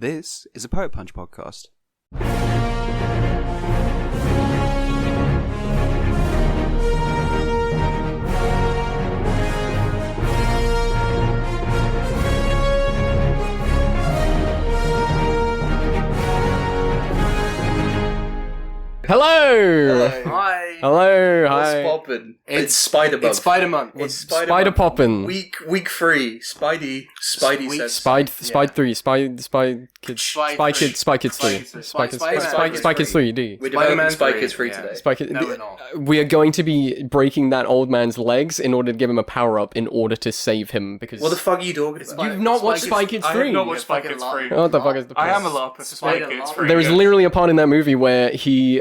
This is a Poet Punch podcast. Hello! Hi. Hello, What's hi. poppin'? It's Spider Month. It's Spider Month. It's Spider Month. poppin'. Week 3. Spidey says. Spy 3, Spy Kids, Spy Kids 3. Spy Kids 3D. We're developing Spy Spider-Man Kids 3 yeah. today. Spy Kids. No, we're not. We are going to be breaking that old man's legs in order to give him a power up in order to save him because What the fuck are you talking about? you've not watched Spy Kids 3. I have not watched Spy Kids 3. What the fuck is the I point? am a LARPer for Spy Spider Kids LARPer. 3. There is literally a part in that movie where he's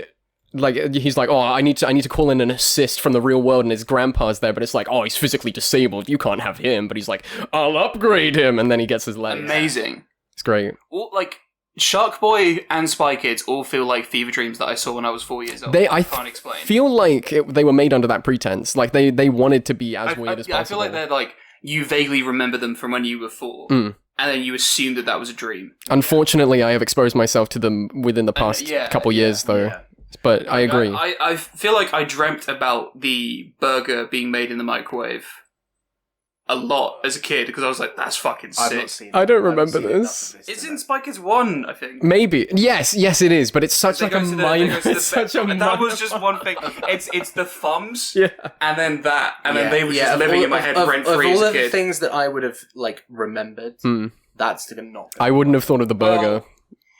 like, oh, I need to call in an assist from the real world, and his grandpa's there, but it's like, oh, he's physically disabled, you can't have him, but he's like, I'll upgrade him, and then he gets his legs. Amazing. It's great. All, like, Shark Boy and Spy Kids all feel like fever dreams that I saw when I was 4 years old. I can't explain. Feel like they were made under that pretense. Like, they wanted to be as weird as possible. I feel like they're like, you vaguely remember them from when you were 4, and then you assume that was a dream. Unfortunately, I have exposed myself to them within the past couple years, though. Yeah. But I agree. I feel like I dreamt about the burger being made in the microwave a lot as a kid, because I was like, that's fucking sick. I've not seen I don't I remember haven't seen this. enough of It's in Spy Kids 1, I think. Maybe. Yes, it is, but it's such They like go a to the- they minor... go to the It's such a that was just one thing. It's the thumbs, Yeah. and then that, and then they were just of living all- in my head of rent-free as all a of the kid. things that I would have like remembered, that's the not. I wouldn't have thought of the burger. Well,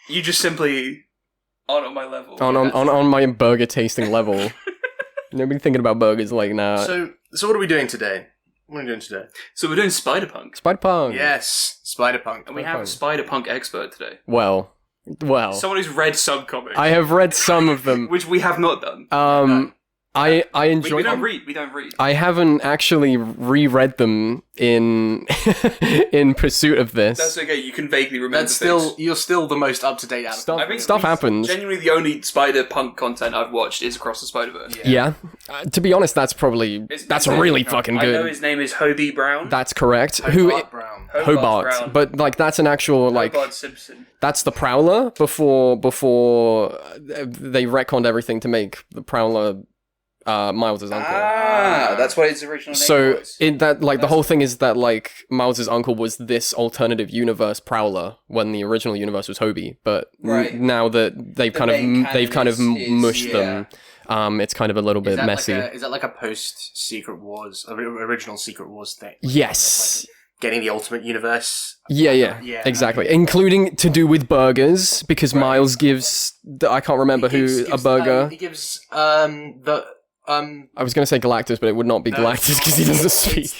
you just simply aren't on my level. on my burger tasting level. Nobody thinking about burgers like now. So what are we doing today? What are we doing today? So we're doing Spider-Punk. Spider-Punk. Yes, Spider-Punk. And we have a Spider-Punk expert today. Well. Someone who's read some comics. I have read some of them. Which we have not done. I enjoy. We don't read. I haven't actually reread them in in pursuit of this. That's okay. You can vaguely remember. That's still things. you're still the most up to date out of Stuff, I think stuff happens. Genuinely, the only Spider-Punk content I've watched is Across the Spider-Verse. Yeah. To be honest, that's probably really fucking good. I know his name is Hobie Brown. That's correct. Brown. Hobart, Brown. but like that's an actual like Hobart Simpson. that's the Prowler before they retconned everything to make the Prowler Miles' uncle. That's what his original name So was. the whole thing is that like Miles' uncle was this alternative universe Prowler when the original universe was Hobie, but Right. now that they've kind of mushed them, it's kind of a little bit messy. Is that like a post Secret Wars, original Secret Wars thing? Yes. Like getting the Ultimate Universe. Yeah, exactly. Including to do with burgers, because Miles gives I can't remember He gives, a burger. he gives I was going to say Galactus, but it would not be Galactus because he doesn't speak.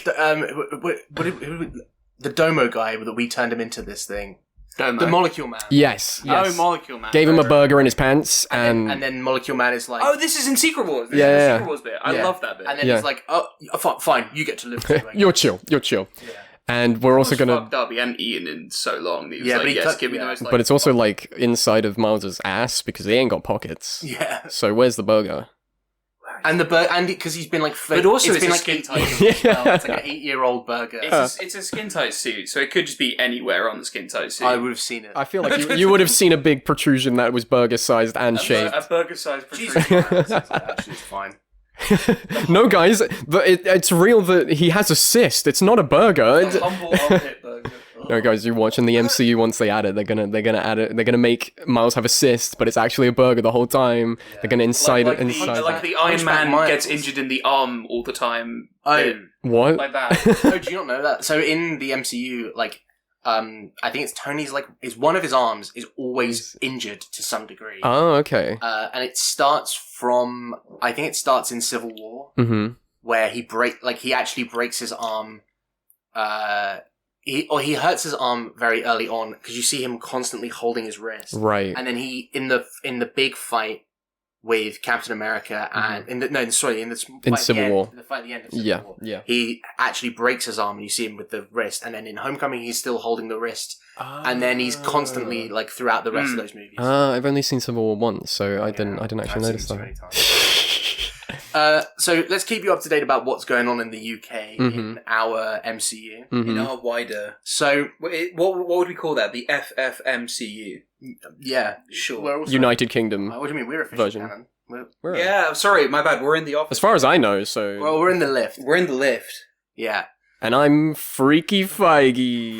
The Domo guy that we turned him into this thing. Domo. The Molecule Man. Yes. Oh, Molecule Man. Gave him a burger in his pants, And then Molecule Man is like... Oh, this is in Secret Wars. This Yeah, is the yeah. Secret Wars bit. I Yeah. love that bit. And then Yeah. he's like, oh, fine, you get to live too. I guess. You're chill. Yeah. And we're also It was going to... fucked up. He hadn't eaten in so long. He was Yeah, like, but he yes, cut- give me yeah. those. Like, But it's also like inside of Miles's ass because he ain't got pockets. Yeah. So where's the burger? And because he's been like... But also it's been a like skin 8 tight. years as well. It's like an 8-year-old burger. it's a skin tight suit, so it could just be anywhere on the skin tight suit. I would have seen it. I feel like you would have seen a big protrusion that was burger-sized and shaped. A burger-sized Jesus protrusion. Christ, actually, it's fine. No, guys, it's real that he has a cyst. It's not a burger. A humble armpit burger. No, guys, you're watching the MCU. Once they add it, they're gonna add it. They're gonna make Miles have a cyst, but it's actually a burger the whole time. They're gonna inside like it inside. like the Iron Hunchback Man Miles. gets injured in the arm all the time. Oh. What? Like that. Oh, do you not know that? So in the MCU, like, I think it's Tony's, like, one of his arms is always injured to some degree. Oh, okay. And it starts from, I think it starts in Civil War, Mm-hmm. where he actually breaks his arm, he hurts his arm very early on, because you see him constantly holding his wrist. Right. And then he, in the big fight with Captain America, and, in Civil War. The fight at the end of Civil War. Yeah. He actually breaks his arm, and you see him with the wrist. And then in Homecoming, he's still holding the wrist. And then he's constantly, like, throughout the rest of those movies. I've only seen Civil War once, so I didn't actually I've notice seen that. it too many times. So let's keep you up to date about what's going on in the UK in our MCU. In our wider... So, What would we call that? The FFMCU? yeah. Sure. We're also, United Kingdom. What do you mean? We're official version. canon. Where? Yeah, sorry, my bad. We're in the office. As far as I know, so. Well, we're in the lift. We're in the lift. Yeah. And I'm Freaky Feige.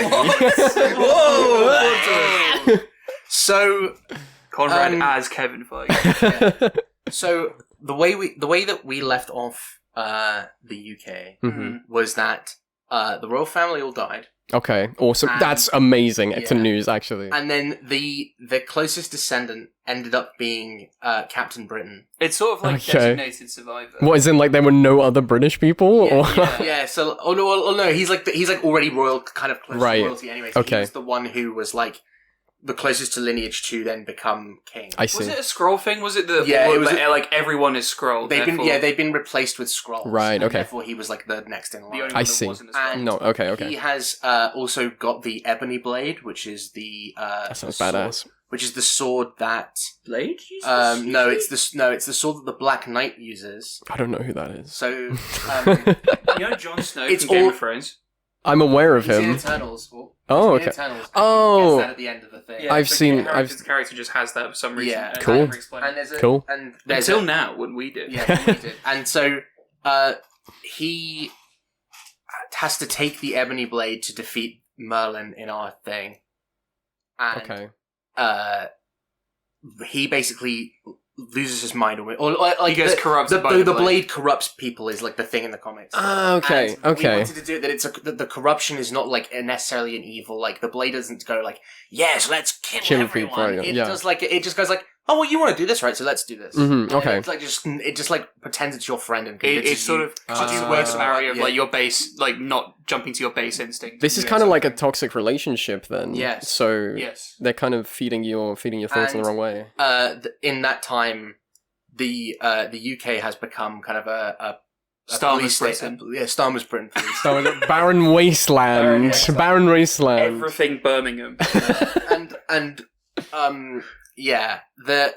Whoa! So, Conrad as Kevin Feige. so the way that we left off the UK was that the royal family all died. Okay, awesome. And- That's amazing to yeah. news, actually. And then the closest descendant ended up being Captain Britain. It's sort of like Okay. designated survivor. What, is in, like, there were no other British people? Or? Yeah. So, no, he's like already royal, kind of close Right. to royalty anyway. So Okay. he was the one who was like the closest to lineage to then become king. I see. Was it a scroll thing? Was it the Yeah, it was like everyone is scroll? They've been replaced with scrolls. Right, and okay. Therefore, he was like the next in The line. only I one see. that wasn't a scroll. And No, okay. He has also got the ebony blade, which is the That sounds the sword- badass. Which is the sword that Blade? no, it's the sword that the Black Knight uses. I don't know who that is. So You know Jon Snow It's from Game all- of Thrones? I'm aware of he's in him. Eternals. Oh, He's in okay. Eternals. Oh. He gets that at the end of the thing. Yeah, I've but seen- Harrison's character just has that for some reason. Yeah. and Cool. I never explained And it. there's a, Cool. And there's Until a, now, when we did. Yeah, he did. And so he has to take the ebony blade to defeat Merlin in our thing. And Okay. he basically loses his mind, or like He gets corrupted by the the blade blade. corrupts people is like the thing in the comics. Okay, And We okay. wanted to do that. That the corruption is not like necessarily an evil. Like the blade doesn't go like, yes, let's kill Kill everyone. people, It yeah. does like it just goes like, oh well, you want to do this, right? So let's do this. Mhm, And okay. It's like it just like pretends it's your friend and It, convinces it's sort you of to cuts do away work the on barrier it. of Yeah. like your base, like not jumping to your base instinct. This is Yeah, kind of like a something. toxic relationship then. Yes. So Yes. they're kind of feeding your thoughts in And- the wrong way. In that time, the UK has become kind of a Starmer's police state. Britain. Yeah, Starmer's Britain. Police. So Barren Wasteland. Wasteland. Barren Wasteland. Everything Birmingham. and yeah, the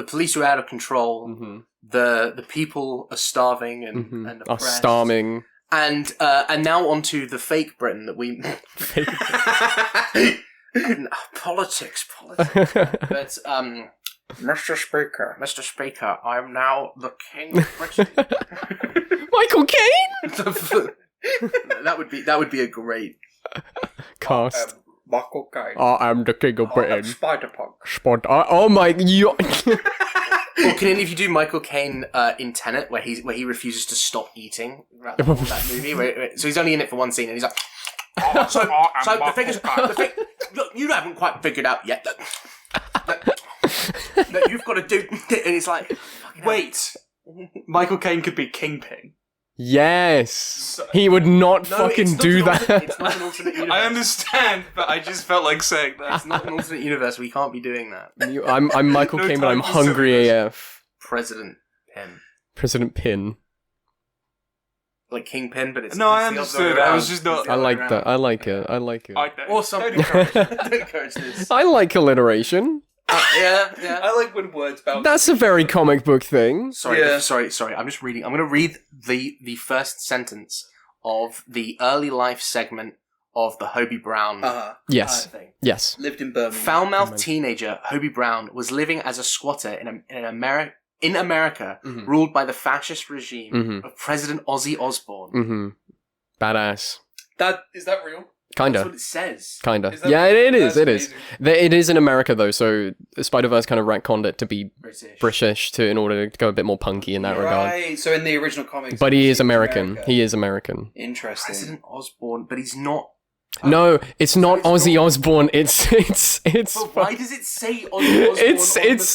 police are out of control. Mhm. The people are starving and Mhm. oppressed. Are starming. And now onto the fake Britain that we politics. But Mr. Speaker. Mr. Speaker, I'm now the King of Britain. Michael Caine? that would be a great. Cast. Michael Caine. I am the king of Britain. Spider-Punk. Spot. Oh my. You. Or can any of you do Michael Caine in Tenet, where he refuses to stop eating throughout the whole of that movie? So he's only in it for one scene, and he's like, so the thing is, look, you haven't quite figured out yet that you've got to do, and it's like, fucking hell. Wait, Michael Caine could be Kingpin. Yes. He would not No, fucking it's not do an that. alternate- It's not an alternate universe. I understand, but I just felt like saying that. It's not an alternate universe. We can't be doing that. I'm Michael No Caine, but I'm time for hungry silliness. AF. President Pym, President Pin. like Kingpin, but it's No, I it's the understood. other way I was around. just not- It's the I other like way that. I like it. I like it. I don't. Awesome. Don't encourage it. Don't encourage this. I like alliteration. Yeah. I like when words bounce. That's a very comic book thing. Sorry, Yeah. sorry. I'm just reading. I'm going to read the first sentence of the early life segment of the Hobie Brown Yes. thing. Yes. Lived in Birmingham. Foul-mouthed teenager Hobie Brown was living as a squatter in America, Mhm. ruled by the fascist regime Mhm. of President Ozzy Osbourne. Mm-hmm. Badass. Is that real? That's Kinda. what it says. Kinda. Is that- Yeah, it is. That's It is. amazing. It is in America though, so Spider-Verse kind of retconned it to be British. in order to go a bit more punky in that regard. Right. So in the original comics. But he is he's American. America. He is American. Interesting. President Osborne, but he's not. No, it's not it's Ozzy not- Osbourne. It's But why does it say Ozzy Osbourne? it's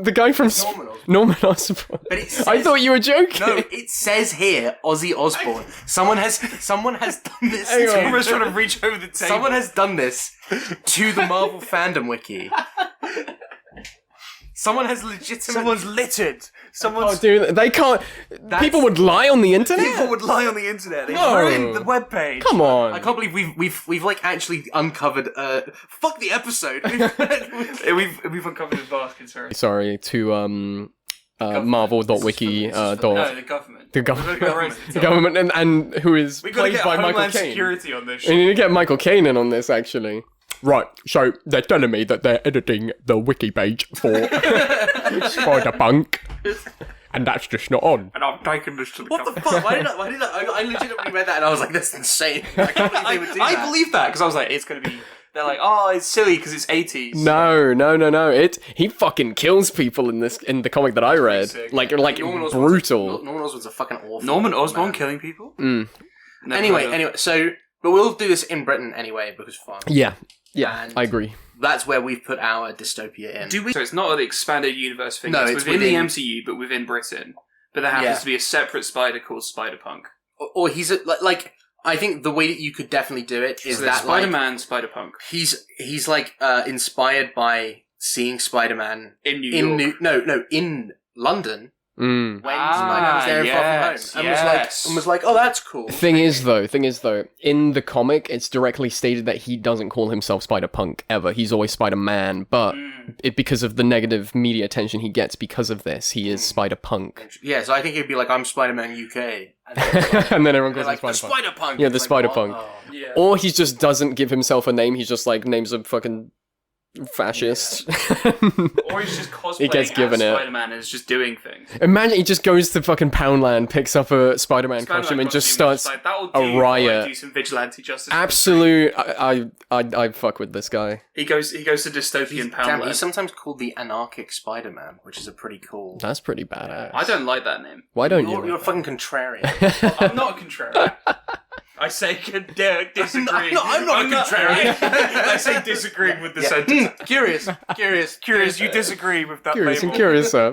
the guy from Norman Osborn. But it says, I thought you were joking. No, it says here Ozzy Osbourne. Someone has done this. Hang on. Everyone's trying to reach over the table. Someone has done this to the Marvel fandom wiki. Someone has legitimately. Someone's littered. Oh, dude, they can't. People would lie on the internet. People would lie on the internet. They No. ruined the webpage. Come on. I can't believe we've like actually uncovered. Fuck the episode. We've uncovered a vast conspiracy. Sorry to Marvel.wiki No, dot the government. the government, the government, and who is We gotta played get by Michael Homeland Caine. Security on this We shit. need to get Michael Caine in on this, actually. Right, so they're telling me that they're editing the wiki page for Spider-Punk, and that's just not on. And I'm taking this to the What the government. fuck? Why did I legitimately read that and I was like, that's insane. I can't believe they would do that. I believe that because I was like, it's gonna be. They're like, oh, it's silly because it's 80s. No. He fucking kills people in the comic that I read. sick. Like Norman Osborn's- brutal. Norman Osborn's a fucking awful. Norman Osborn man. killing people. Mm. Never heard of- Anyway, so but we'll do this in Britain anyway because fun. Yeah, And I agree. that's where we've put our dystopia in. So it's not an expanded universe thing. No, it's it's within the within- MCU, but within Britain. But there happens Yeah. to be a separate spider called Spider-Punk. Or he's like I think the way that you could definitely do it is So there's that like, Spider-Man, Spider-Punk he's like inspired by seeing Spider-Man in New York. in London Mm. when Spider-Man was there in Far From Home and was like, oh, that's cool. Thing is though, in the comic, it's directly stated that he doesn't call himself Spider-Punk ever. He's always Spider-Man, but because of the negative media attention he gets because of this, he is Spider-Punk. Yeah, so I think it'd be like, I'm Spider-Man UK. And then, And then everyone they're calls him like, the Spider-Punk. Spider-Punk. Yeah, the It's like, Spider-Punk. what? Oh. Yeah. Or he just doesn't give himself a name, he's just like names a fucking fascist. Or he's just cosplaying He gets given as it. Spider-Man and is just doing things. Imagine he just goes to fucking Poundland, picks up a Spider-Man costume and just starts like, that'll a do, riot. do some vigilante justice. absolute. I fuck with this guy. He goes to dystopian He's Poundland. sometimes called the Anarchic Spider-Man, which is a pretty cool... That's pretty badass. I don't like that name. Why don't You're you? a fucking contrarian. I'm not a contrarian. I say disagree. I'm not a contrarian. I say disagreeing with the sentence. Curious. Curious, you disagree with that Curious and label. curious, sir.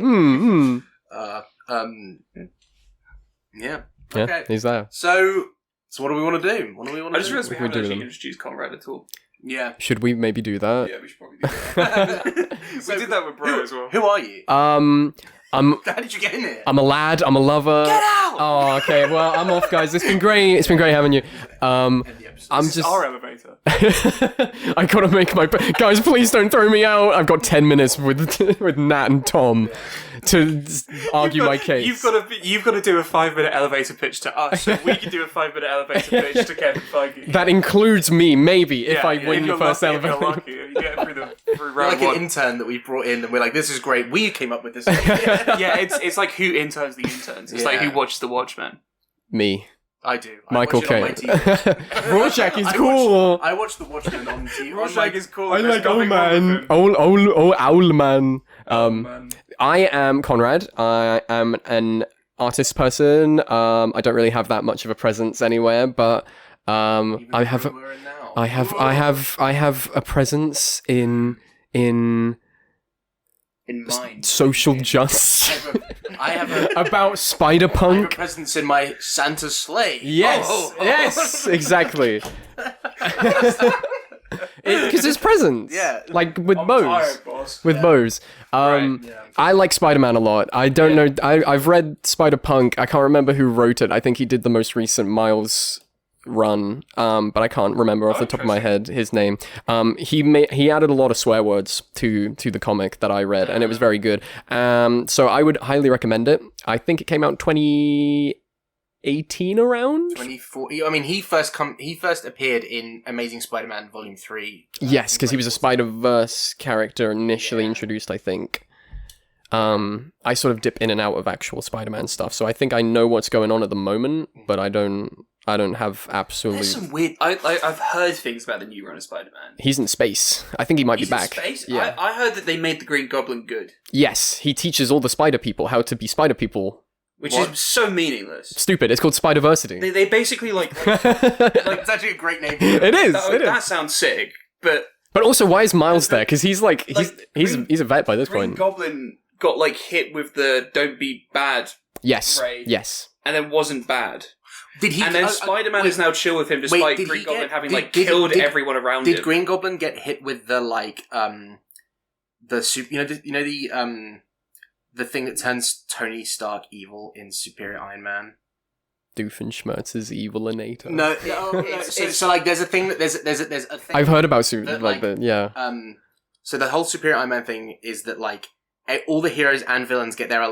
Yeah. Yeah, Okay. he's there. So what do we want to do? What do we want I to just do? realised we What haven't do with actually them? introduced Conrad at all. Yeah. Should we maybe do that? Yeah, we should probably do that. We did that with Bro as well. Who are you? I'm How did you get in here? I'm a lad. I'm a lover. Get out! Oh, okay. Well, I'm off, guys. It's been great. It's been great having you. I'm This is just. our elevator. I gotta make my guys. Please don't throw me out. I've got 10 minutes with Nat and Tom to argue my case. You've got to do a 5-minute elevator pitch to us, so we can do a 5-minute elevator pitch to Kevin Feige. That includes me, maybe, if I win the you're first lucky, if you're elevator. lucky. You get through We're round like an one. intern that we brought in, and we're like, "This is great. We came up with this." Yeah, it's like who interns the interns. It's like Yeah. who watched the Watchmen. Me, I do. Michael I watch it on my Caine. TV. Rorschach is I cool. I watch the Watchmen on TV. Rorschach is cool. I There's like nothing old wrong with man. him. Old owl man. Man. I am Conrad. I am an artist person. I don't really have that much of a presence anywhere, but I have a presence in in mind. social justice I have a about Spider-Punk. presence in my Santa sleigh. Yes, Oh, oh. yes, exactly. Because it's presents. Yeah. Like with I'm bows. tired, boss. With bows. Right, I like Spider-Man a lot. I don't know. I've read Spider-Punk. I can't remember who wrote it. I think he did the most recent Miles run. But I can't remember off the top of my head his name. He added a lot of swear words to the comic that I read, and it was very good. So I would highly recommend it. I think it came out in 2018 around. 2040. I mean, he first appeared in Amazing Spider-Man Volume 3. Yes, because he was a Spider-Verse character initially introduced, I think. I sort of dip in and out of actual Spider-Man stuff, so I think I know what's going on at the moment, but I don't have absolute... There's some weird. I've heard things about the new run of Spider-Man. He's in space. I think he might He's be back. in space. Yeah. I heard that they made the Green Goblin good, Yes, he teaches all the Spider people how to be Spider people. which is so meaningless. Stupid. It's called Spider-Versity. They basically like It's actually a great name. It is. that sounds sick, but But also, why is Miles there? Because he's like he's a vet by this Green point. Goblin got like hit with the "Don't be bad" Yes. Right. Yes. and then wasn't bad. Did he? And then Spider-Man is now chill with him, despite did Green he Goblin get- having did- killed did- everyone around him. Did Green Goblin get hit with the the the thing that turns Tony Stark evil in Superior Iron Man? Doofenshmirtz's Evilinator. No, so like there's a thing that there's a thing. I've heard about That, yeah. So the whole Superior Iron Man thing is that like all the heroes and villains get their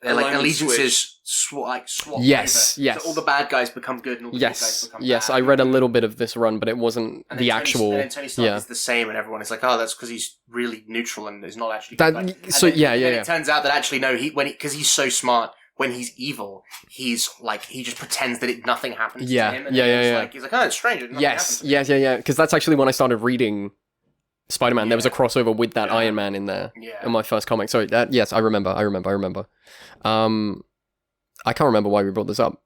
allegiances swapped Yes, over. yes. So all the bad guys become good and all the good guys become Yes, bad. I read a little bit of this run, but it wasn't And the then actual. And then Tony Stark is the same, and everyone is like, "Oh, that's because he's really neutral and is not actually." That- good. And so, then, yeah. It turns out that actually no, because he's so smart. When he's evil, he's like he just pretends that nothing happens Yeah, to him. And yeah, then yeah. He's like, "Oh, it's strange." Nothing happens to me." Yeah. Because that's actually when I started reading Spider-Man. There was a crossover with that Iron Man in there Yeah. in my first comic. So yes, I remember. I can't remember why we brought this up.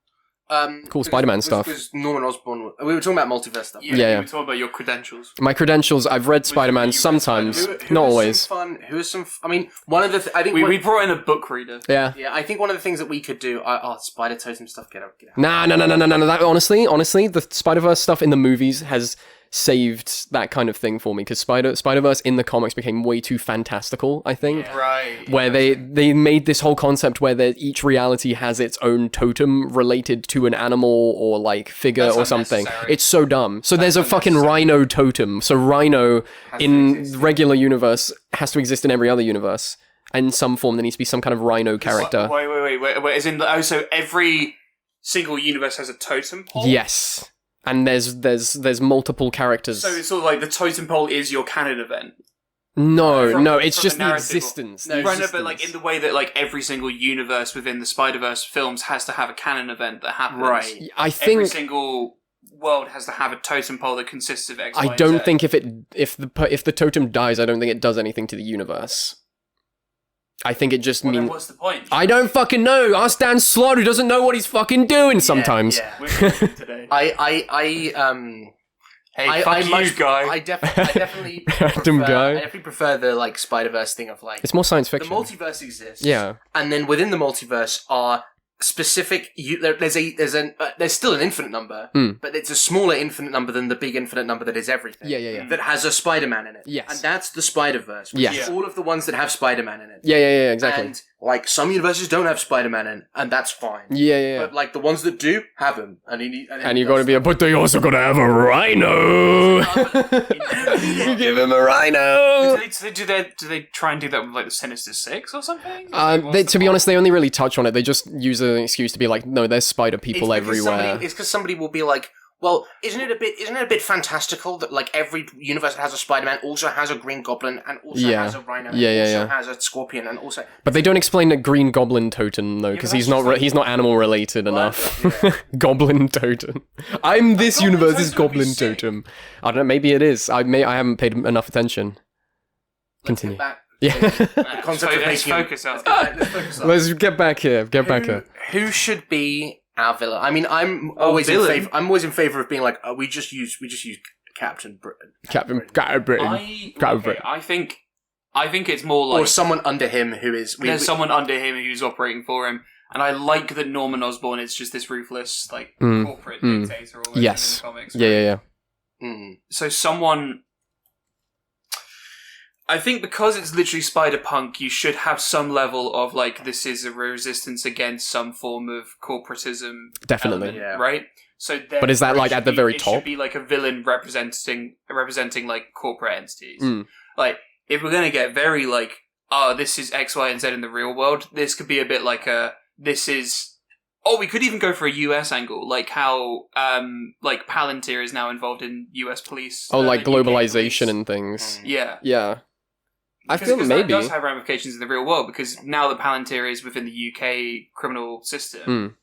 Cool Spider-Man stuff. Because Norman Osborn. We were talking about multiverse stuff. You Yeah. were talking about your credentials. My credentials. I've read Spider-Man you read sometimes, Spider-Man? not always. Who is some? I mean, one of the. I think We brought in a book reader. Yeah. Yeah, I think one of the things that we could do. Spider Totem stuff. Get out. No. That honestly, the Spider-Verse stuff in the movies has saved that kind of thing for me because Spider-Verse in the comics became way too fantastical, I think. Right. Where they made this whole concept where each reality has its own totem related to an animal or like figure That's or something. unnecessary. It's so dumb. So there's a fucking rhino totem. So rhino in regular universe has to exist in every other universe. And in some form there needs to be some kind of rhino character. Wait. As in, so every single universe has a totem pole? Yes. And there's multiple characters. So it's sort of like the totem pole is your canon event. No, it's from just the the narrative. existence. Right, no, but like in the way that like every single universe within the Spider-Verse films has to have a canon event that happens. Right. I Every think single world has to have a totem pole that consists of X, Y, I and don't Z. think if the totem dies, I don't think it does anything to the universe. I think it just Well, then means what's the point? I don't fucking know. Ask Dan Slott, who doesn't know what he's fucking doing sometimes. Yeah. We're cooking today. Hey, fuck you, guy. I definitely Random guy. I definitely prefer the like Spider-Verse thing of like It's more science the fiction. multiverse exists. Yeah. And then within the multiverse are specific. There's still an infinite number, but it's a smaller infinite number than the big infinite number that is everything. Yeah. That has a Spider-Man in it. Yes. And that's the Spider-Verse. Which Yes. is all of the ones that have Spider-Man in it. Yeah, exactly. And like some universes don't have Spider-Man in, and that's fine. Yeah. But like the ones that do have him, and And you gotta be but they also gotta have a rhino. Give him a rhino. Do they try and do that with like the Sinister Six or something? To be honest, they only really touch on it. They just use an excuse to be like, no, there's spider people everywhere. It's because somebody will be like, well, isn't it a bit fantastical that like every universe that has a Spider-Man also has a Green Goblin and also Yeah. has a Rhino, Yeah, and yeah, also yeah. has a Scorpion and also. But they don't explain the Green Goblin totem though, because but he's that's not just he's not animal related enough. Goblin totem. I'm this Goblin universe's totem would be Goblin sick. totem. I don't know. Maybe it is. I haven't paid enough attention. Continue. Let's get back. Yeah. Concept of Let's making- focus out. Let's focus on Let's get back here. Get back here. who should be our villain? I mean, I'm always in villain? favor. I'm always in favor of being like, we just use Captain Britain, Captain Britain. I think it's more like or someone under him who is. there's someone under him who's operating for him, and I like that Norman Osborn is just this ruthless like corporate dictator. Always Yes. in the comics, Yeah. So someone. I think because it's literally Spider-Punk, you should have some level of like this is a resistance against some form of corporatism. Definitely. element, Yeah. right? So, But is that, therefore, like, it at the should very It top? should be like a villain representing like corporate entities. Mm. Like if we're gonna get very like, oh, this is X, Y, and Z in the real world. This could be a bit like this is. Oh, we could even go for a US angle, like how like Palantir is now involved in US police. Oh, like the UK globalization police. and things. Yeah. Yeah. I Because feel that maybe. does have ramifications in the real world, because now that Palantir is within the UK criminal system,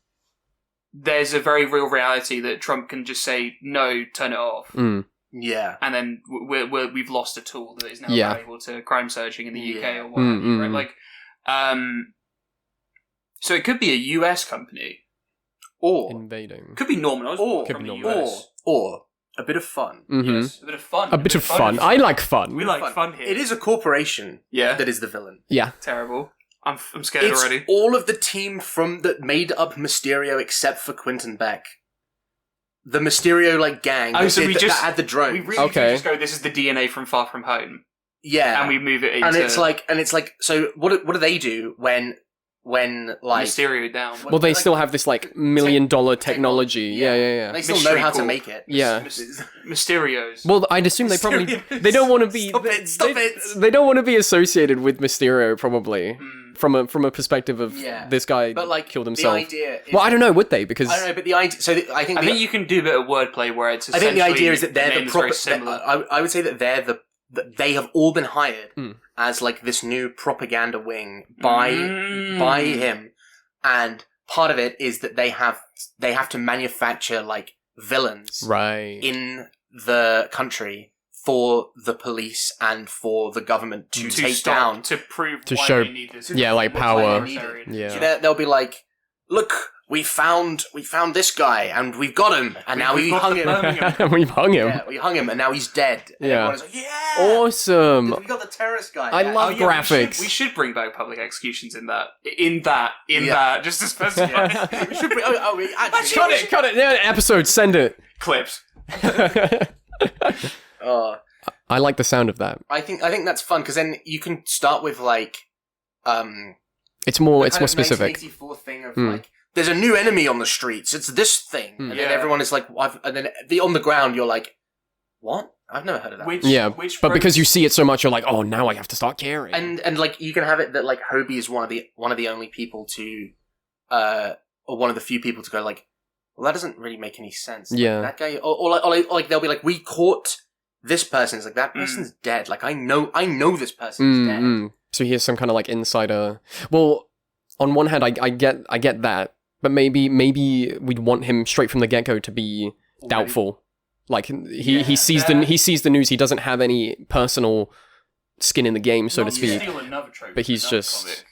there's a very real reality that Trump can just say, no, turn it off. Yeah. And then we've lost a tool that is now Yeah. valuable to crime surging in the UK Yeah. or what have you, right? Like, so it could be a US company. Or Invading. Could be Norman Osborn Could from be the Norman. US. or a bit of fun. Yes, a bit of fun. A bit of fun. I like fun. We like fun here. It is a corporation Yeah. that is the villain. Yeah. Terrible. I'm scared It's already. all of the team that made up Mysterio except for Quentin Beck. The Mysterio gang Oh, so we that just- had the drone. We really Okay. do just go, this is the DNA from Far From Home. yeah, And we move it into... and it's like so what do they do when when like Mysterio down. Well, they like- still have this like $1 million technology. Yeah. they still know Mystery how to cool. make it. Yeah. Mysterios. Well, I'd assume they probably Mysterious. they don't want to be Stop it. they don't want to be associated with Mysterio probably Mm. from a perspective of Yeah. this guy But like killed the himself. idea is, Well, I don't know, would they? Because I don't know, but the idea. So I think I think you can do a bit of wordplay where it's. I think the idea is essentially that they're the names proper. very similar. I would say that that they have all been hired Mm. as like this new propaganda wing by him, and part of it is that they have to manufacture like villains right. in the country for the police and for the government to take stop, down. to prove To why show- they need this. Yeah, like Why power. they need it. Yeah. So they'll be like, "Look, we found this guy, and we've got him, and now we got hung the him. Birmingham. We've hung him. Yeah, we hung him, and now he's dead." And Yeah. everyone's like, "Yeah, Awesome. we got the terrorist guy." I Yeah. love Oh, yeah, graphics. We should bring back public executions in that, just to specify. We should bring, we actually Cut it. Yeah, episode. Send it. Clips. I like the sound of that. I think that's fun because then you can start with like It's more kind of specific. 1984 thing of Hmm. like there's a new enemy on the streets. It's this thing, and then Yeah. everyone is like, and then on the ground you're like, what? I've never heard of that. Yeah, but because you see it so much, you're like, oh, now I have to start caring. And like you can have it that like Hobie is one of the only people to, or one of the few people to go like, well, that doesn't really make any sense. Like, Yeah. that guy, or like they'll be like, we caught this person. It's like that person's dead. Like I know this person's dead. So he has some kind of like insider. Well, on one hand, I get that, but maybe we'd want him straight from the get go to be doubtful. Like he sees the news. He doesn't have any personal skin in the game, so to speak. Steal another trope But from he's another just- comic,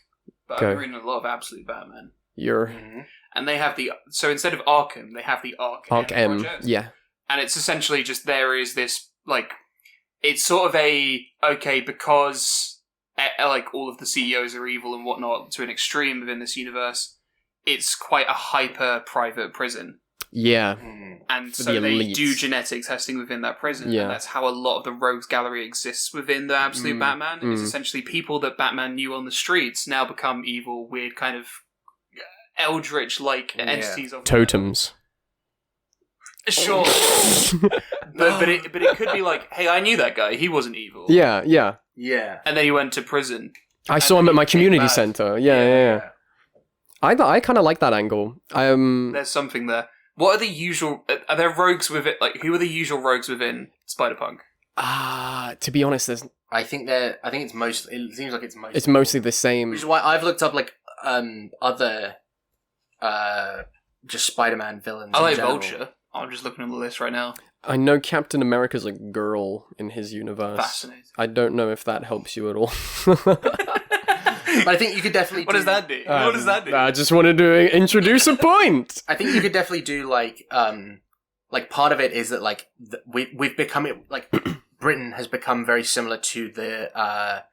but go. I've written a lot of Absolute Batman, You're Mhm. and they have so instead of Arkham, they have the Arc M. project. Yeah. And it's essentially just there is this like it's sort of because like all of the CEOs are evil and whatnot to an extreme within this universe. It's quite a hyper private prison, Yeah. and For so the they elites. do genetic testing within that prison. Yeah. And that's how a lot of the rogues gallery exists within the Absolute Batman. Is Mm. essentially people that Batman knew on the streets now become evil, weird kind of eldritch like entities of Totems. Sure. but it could be like, hey, I knew that guy. He wasn't evil. Yeah. Yeah. And then he went to prison. I saw him at my he came community back. center. Yeah. I kind of like that angle. There's something there. What are the usual? Are there rogues with it? Like, who are the usual rogues within Spider-Punk? To be honest, I think it's mostly. It seems like it's mostly. it's mostly the same. Which is why I've looked up like other just Spider-Man villains. I in like general. Vulture. I'm just looking on the list right now. I know Captain America's a girl in his universe. Fascinating. I don't know if that helps you at all. But I think you could definitely. What does that do? What does that do? I just wanted to introduce a point. I think you could definitely do like part of it is that like we've become like Britain has become very similar to the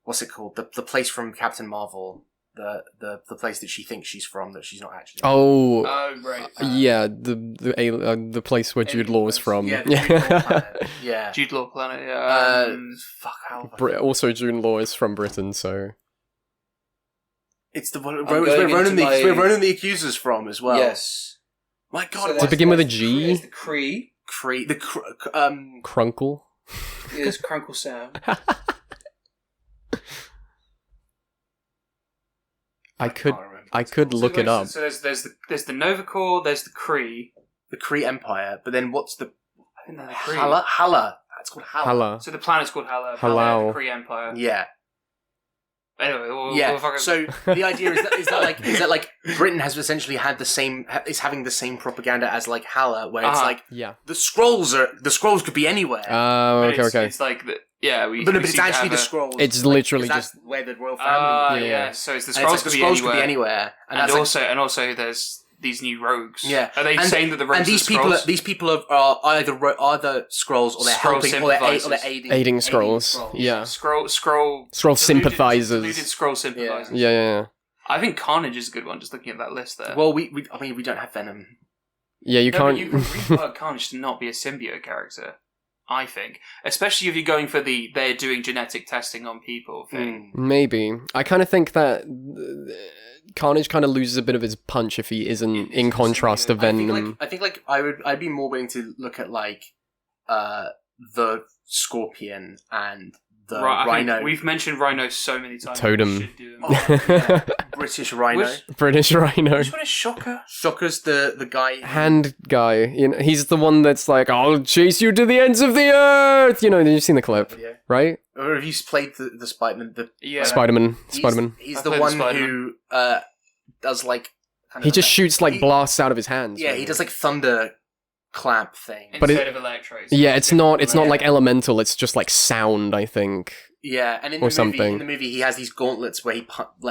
what's it called the place from Captain Marvel, the place that she thinks she's from that she's not actually. Oh, Right. yeah, the place where Jude Law is from. Yeah, the Jude Law planet. Yeah. Jude Law Planet. Yeah. Fuck how. Also, Jude Law is from Britain, so It's the one I'm where going Ronan into my- where Ronan the Accuser's from as well. Yes. My God, So Does it that's- begin with a that's G? It's the Cree. Crunkle. It's Crunkle Sam. I could can't remember. look it up. So there's the Nova Corps. There's the Kree. The Kree Empire, but then what's the I think they're the Kree. Hala? That's called Hala. Hala. So the planet's called Hala. Halal. The Kree Empire. Yeah. Anyway, Yeah. we'll fucking- So the idea is that like Britain has essentially had is having the same propaganda as like Hala, where it's Uh-huh. like Yeah. the scrolls could be anywhere. Oh, but okay. It's like we. but we it's seem to actually have the a- scrolls. It's like, literally 'cause that's just- where the royal family. yeah. So it's the And it's scrolls, like, could, be could be anywhere, and that's also there's these new rogues. Yeah. Are they And- saying that the rogues and these are people scrolls? these people are either scrolls or they're Scroll helping or they're sympathizers. Aiding scrolls. Yeah. Scroll Sympathizers. deluded scroll sympathizers. Yeah. I think Carnage is a good one. Just looking at that list there. Well, we don't have Venom. Yeah, you No, can't. but you can reword Carnage to not be a symbiote character. I think, especially if you're going for they're doing genetic testing on people thing. Maybe. I kind of think that Carnage kind of loses a bit of his punch if he isn't in contrast to Venom. I think I'd be more willing to look at like the Scorpion and the Rhino. We've mentioned Rhino so many times. Totem. We should do him. British Rhino. British Rhino. Which one is Shocker? Shocker's the guy. Hand guy. You know, he's the one that's like, I'll chase you to the ends of the earth. You know, you've seen the clip, right? Or have you played the Spider-Man? Spider-Man. He's the one who does like. He just shoots like blasts out of his hands. Yeah, he does like thunder clap thing. Instead of electro. Yeah, it's not like elemental. It's just like sound, I think. Yeah, and in the movie, he has these gauntlets where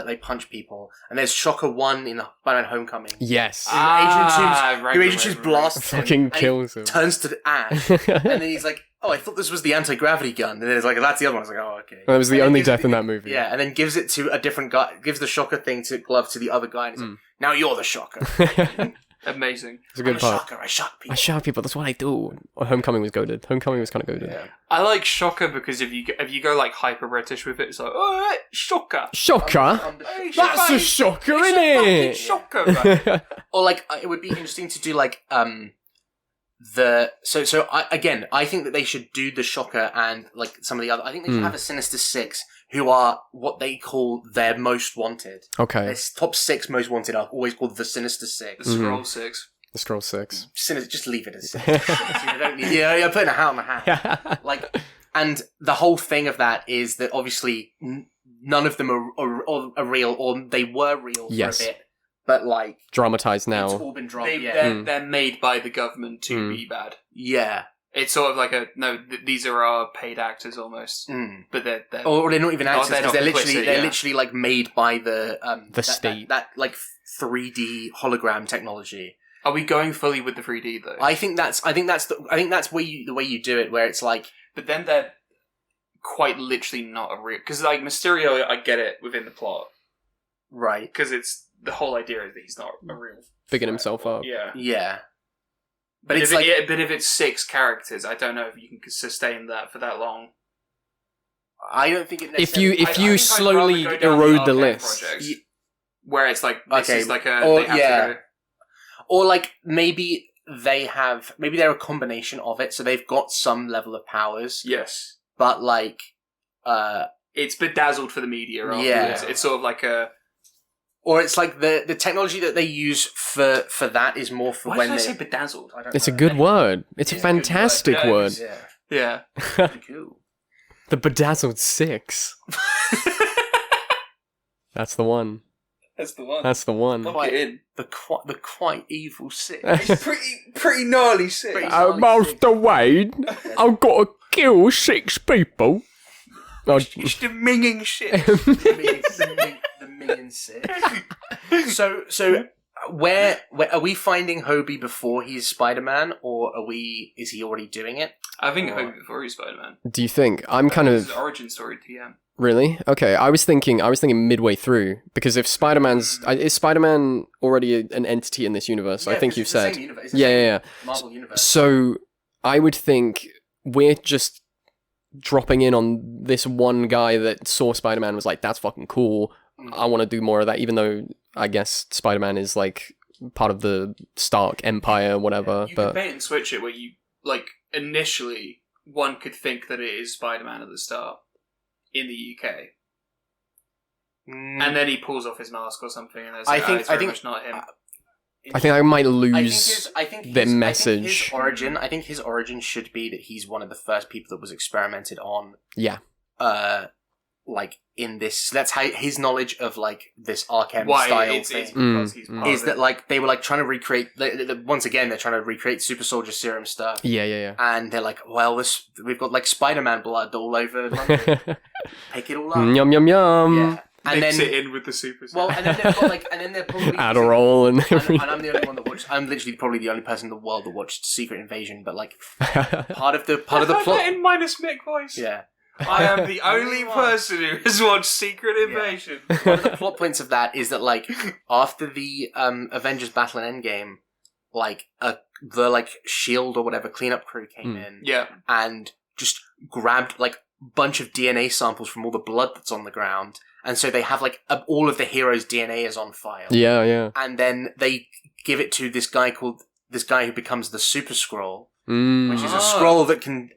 they punch people. And there's Shocker 1 in Spider-Man Homecoming. Yes. Agent Tubes blasts him. Fucking kills him. Turns to ash. And then he's like, oh, I thought this was the anti-gravity gun. And then it's like, that's the other one. I was like, oh, okay. That was the only death in that movie. Yeah, and then gives it to a different guy, gives the Shocker glove to the other guy. And he's like, now you're the Shocker. Amazing. It's a good part. Shocker, I shock people. I shock people, that's what I do. Homecoming was goated. Homecoming was kind of goated. Yeah. I like Shocker because if you go like hyper British with it, it's like, oh, Shocker. Shocker? That's a shocker, isn't it? Shocker, man. Or like, it would be interesting to do like, I think that they should do the Shocker and like some of the other. I think they should have a Sinister Six who are what they call their most wanted. Okay. Their top 6 most wanted are always called the Sinister Six. The Scroll 6. The Scroll 6. Just leave it as Sinister Six. You don't need. You're putting a hat on the hat. Like, and the whole thing of that is that obviously none of them are real, or they were real for a bit. But like dramatized now. It's all been dramatized. They're made by the government to be bad. Yeah. It's sort of like these are our paid actors almost, but they're or they're not even actors because they're complicit, literally like made by the state that like 3D hologram technology. Are we going fully with the 3D though? I think that's the way you do it, where it's like, but then they're quite literally not a real, because like Mysterio, I get it within the plot, right? Because it's the whole idea is that he's not a real bigging himself up. Yeah. But it's but if it's 6 characters, I don't know if you can sustain that for that long. I don't think it. If you slowly erode the list, where it's like this is like a or like maybe they're a combination of it, so they've got some level of powers. Yes, but like it's bedazzled for the media. It's sort of like a. Or it's like the technology that they use for that is more for when I say bedazzled? I don't it's know. A good word. It's a fantastic word. Yeah. Cool. The bedazzled 6. That's the one. That's the one. That's the one. Lock it in. The quite evil 6. It's pretty gnarly 6. Master Wade, I've got to kill 6 people. It's the minging shit. The minion 6. So where are we finding Hobie before he's Spider-Man, or is he already doing it? I think Hobie before he's Spider-Man. Do you think? I'm kind of his origin story TM. Really? Okay, I was thinking midway through, because if is Spider-Man already an entity in this universe? Yeah, I think you've said. Yeah. Marvel universe. So I would think we're just dropping in on this one guy that saw Spider-Man, was like, that's fucking cool. I want to do more of that, even though I guess Spider-Man is like part of the Stark Empire, whatever. You but could bait and switch it where you, like, initially one could think that it is Spider-Man at the start in the UK. And then he pulls off his mask or something, and it's like, it's very much not him. I think I might lose the message. I think his origin should be that he's one of the first people that was experimented on. Yeah. Like in this, so that's how his knowledge of like this Arkham style thing is that like they were like trying to recreate. Once again, they're trying to recreate Super Soldier Serum stuff. Yeah. And they're like, well, we've got like Spider-Man blood all over London. Pick it all up. Yum yum yum. Yeah. And mix then it in with the super. Well, and then they've got like, and then they're probably Adderall and everything. And I'm the only one that watched. I'm literally probably the only person in the world that watched Secret Invasion. But like, part of the plot. That in minus Mick voice. Yeah. I am the only person who has watched Secret Invasion. Yeah. One of the plot points of that is that like after the Avengers Battle in Endgame, like the like Shield or whatever cleanup crew came in, and just grabbed like a bunch of DNA samples from all the blood that's on the ground and so they have like all of the heroes' DNA is on file. Yeah, yeah. And then they give it to this guy who becomes the Super Scroll, Mm. which is a scroll that can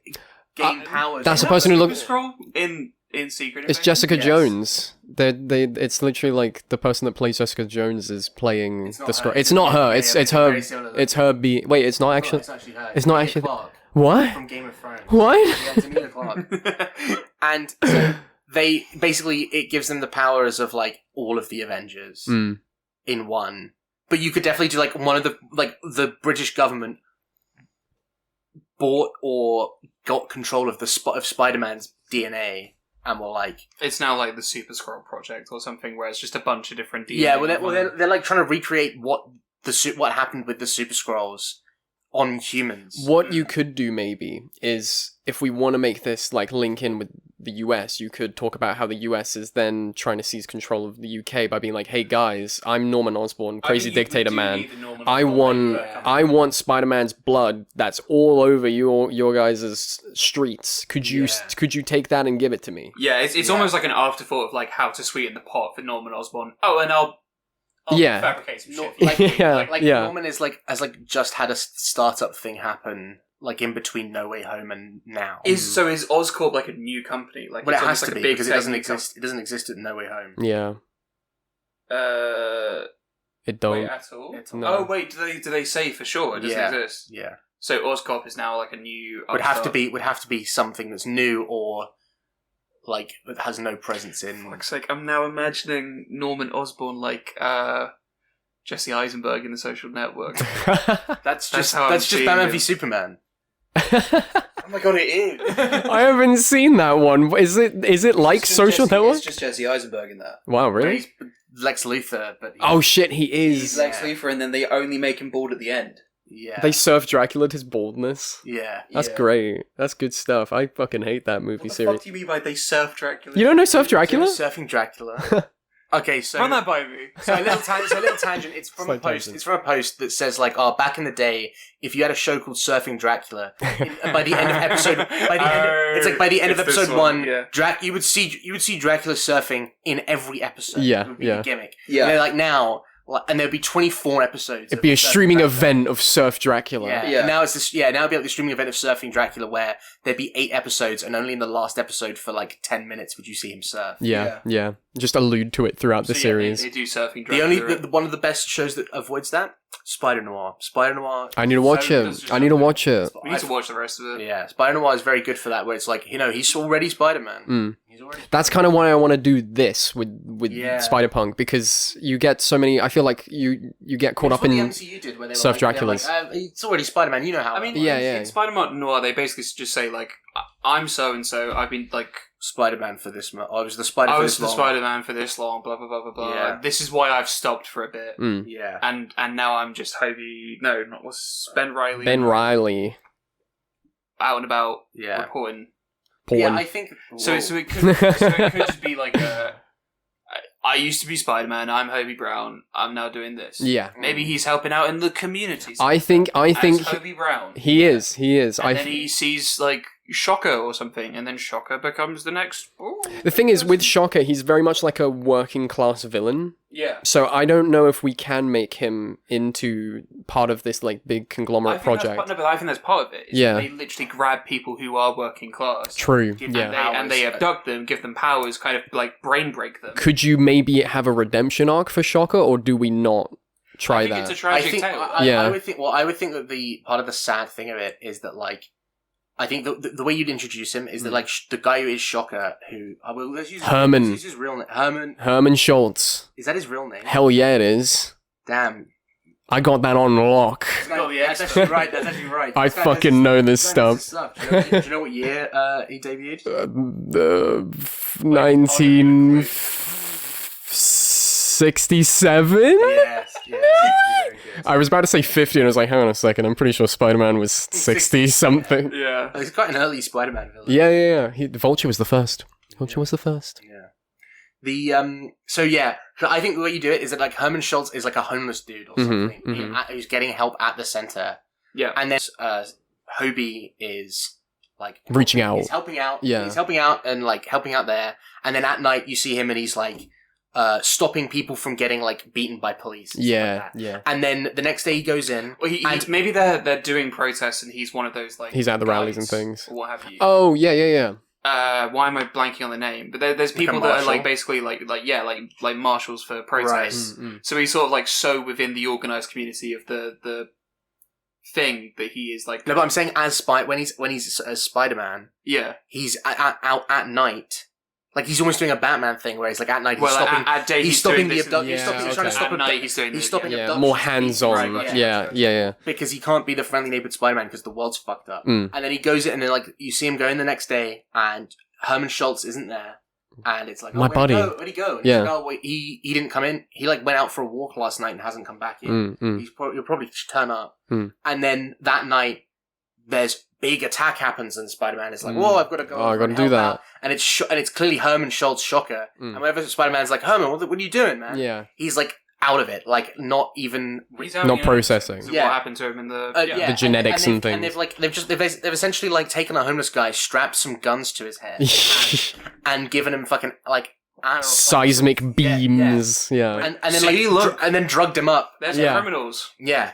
gain powers. That's the person who looks. Scroll in Secret It's Invasion? Jessica Yes. Jones. It's literally like the person that plays Jessica Jones is playing It's not the her. scroll. It's not her. Yeah, It's yeah, it's they're her. very similar. It's her. Wait, it's not actually. It's actually her. It's not Emilia actually- Clarke What? from Game of Thrones. What? Yeah, it's Emilia Clarke. And so they basically it gives them the powers of like all of the Avengers Mm. in one. But you could definitely do like one of the British government bought or got control of of Spider-Man's DNA and were like, It's now like the Super Scroll Project or something, where it's just a bunch of different DNA. yeah, they're like trying to recreate what happened with the Super Scrolls on humans. What you could do maybe is if we want to make this like link in with the US, you could talk about how the US is then trying to seize control of the UK by being like, "Hey guys, I'm Norman Osborn, crazy dictator man. I want Spider-Man's blood that's all over your guys' streets. Could you take that and give it to me?" Yeah, it's almost like an afterthought of like how to sweeten the pot for Norman Osborn. Oh, and I'll Yeah. fabricate some shit. Like, Yeah, like yeah. Norman has just had a startup thing happen like in between No Way Home and now. Is Oscorp like a new company? Like, But it it's has almost to like be a big because it doesn't tech exist. It doesn't exist at No Way Home. Yeah, it don't. Wait, at all? No. Oh wait, do they say for sure it doesn't Yeah. exist? Yeah, So Oscorp is now like a new. would have to be something that's new or like that has no presence in. Fuck's sake, I'm now imagining Norman Osborn like Jesse Eisenberg in The Social Network. That's That's just how I'm seeing Batman him. v Superman. Oh my god, it is. I haven't seen that one. Is it like Social Network? It's just Jesse Eisenberg in that. Wow, But really? he's Lex Luthor, but Oh shit, he He's is. Lex Luthor, and then they only make him bald at the end. yeah, They serve Dracula to his baldness. yeah. That's Yeah. great. That's good stuff. I fucking hate that movie What the series. fuck do you mean by they surf Dracula? You don't know Surf Dracula? Surfing Dracula. Okay, so Run that by me. So a little tangent. It's from a Slight post. tangent. It's from a post that says like, "Oh, back in the day, if you had a show called Surfing Dracula, by the end of episode, it's like by the end of It's this episode one, one, yeah. you would see Dracula surfing in every episode. Yeah, it would be yeah. the gimmick. Yeah. And they're like now, and there'd be 24 episodes. It'd of be a Surfing streaming Dracula. event of Surf Dracula. Yeah. Yeah. And now it's this. Yeah. Now it'd be like the streaming event of Surfing Dracula, where there'd be 8 episodes, and only in the last episode for like 10 minutes would you see him surf. Yeah. Just allude to it throughout the So, yeah, series. they do surfing The Dracula. one of the best shows that avoids that, Spider Noir. Spider Noir. I need to watch So it. does just I need to something. watch it. We need to watch the rest of it. Yeah, Spider Noir is very good for that. Where it's like, he's already Spider Man. Mm. He's already. That's kind of why I want to do this with Yeah. Spider-Punk, because you get so many. I feel like you get caught up That's what in. the MCU did, where they were Surf like, they're Draculas. Like, it's already Spider Man. You know how. I mean, Yeah, in, yeah. in Spider-Man Noir, they basically just say like, "I'm so and so. I've been like, Spider Man for this month. I was the Spider. I for was this the long. Spider-Man for this long. Blah blah blah blah blah. Yeah. This is why I've stopped for a bit, Mm. Yeah. and now I'm just Hobie. No, not what's Ben Riley. Ben Riley. out and about Yeah. reporting. Porn. Yeah, I think. So Whoa. it could just be like I used to be Spider-Man. I'm Hobie Brown. I'm now doing this. Yeah. Maybe he's helping out in the community. I think as he, Hobie Brown. he is. And then he sees like Shocker or something, and then Shocker becomes the next. Ooh. The thing is, with Shocker, he's very much like a working class villain. Yeah. So I don't know if we can make him into part of this like big conglomerate project. But I think that's part of it. is Yeah. They literally grab people who are working class. True. Give them Yeah. And they abduct them, give them powers, kind of like brain break them. Could you maybe have a redemption arc for Shocker, or do we not try I think that? it's a I tragic think. tale. Yeah. I would think. Well, I would think that the part of the sad thing of it is that like. I think the way you'd introduce him is that like the guy who is Shocker, who let's use Herman. Let's use his real name. Herman Schultz. Is that his real name? Hell yeah, it is. Damn. I got that on lock. That's actually right. That's actually right. I This guy fucking knows know this his- this guy knows stuff. his stuff. Do you know what year he debuted? 1967? Yes. Very good. I was about to say 50 and I was like, hang on a second, I'm pretty sure Spider-Man was 60 something. Yeah. He's quite an early Spider-Man villain. Yeah. Vulture was the first. Vulture was the first. Yeah. So I think the way you do it is that like Herman Schultz is like a homeless dude or something who's getting help at the center, Yeah. and then Hobie is like Reaching out. He's helping out. Yeah. He's helping out and like helping out there. And then at night you see him and he's like stopping people from getting like beaten by police. And stuff like that. Yeah. And then the next day he goes in. Well, and maybe they're doing protests and he's one of those like He's at the rallies and guys things. or what have you. Oh, yeah. Why am I blanking on the name? But there's people that are marshal? like basically like marshals for protests. So he's sort of like so within the organized community of the thing that he is like. No, but I'm saying when he's as Spider-Man, Yeah. he's out at night. Like he's almost doing a Batman thing where he's like at night he's Well, stopping. at day he's stopping the doing this abduction. Yeah, He's trying to stop At night, abduction. he's doing stopping Yeah, abduction. more hands-on. Right, Yeah. Because he can't be the friendly neighborhood Spider-Man because the world's fucked up. Mm. And then he goes in and then like you see him go in the next day and Herman Schultz isn't there. And it's like, My buddy. Where'd he go? And Yeah. he's like, oh, wait, he didn't come in. He like went out for a walk last night and hasn't come back yet. He'll probably turn up. Mm. And then that night, there's big attack happens and Spider-Man is like, whoa, I've got to go. Oh, I over gotta and do help that. out. And it's clearly Herman Schultz Shocker. Mm. And whenever Spider-Man's like, Herman, what are you doing, man? Yeah. He's like out of it, like not even. He's Not having processing. What Yeah. happened to him in the The genetics and and things. they've essentially like taken a homeless guy, strapped some guns to his head, and given him fucking like I don't know, Seismic beams. Yeah. and then See, like look. and then drugged him up. There's Yeah. criminals. Yeah.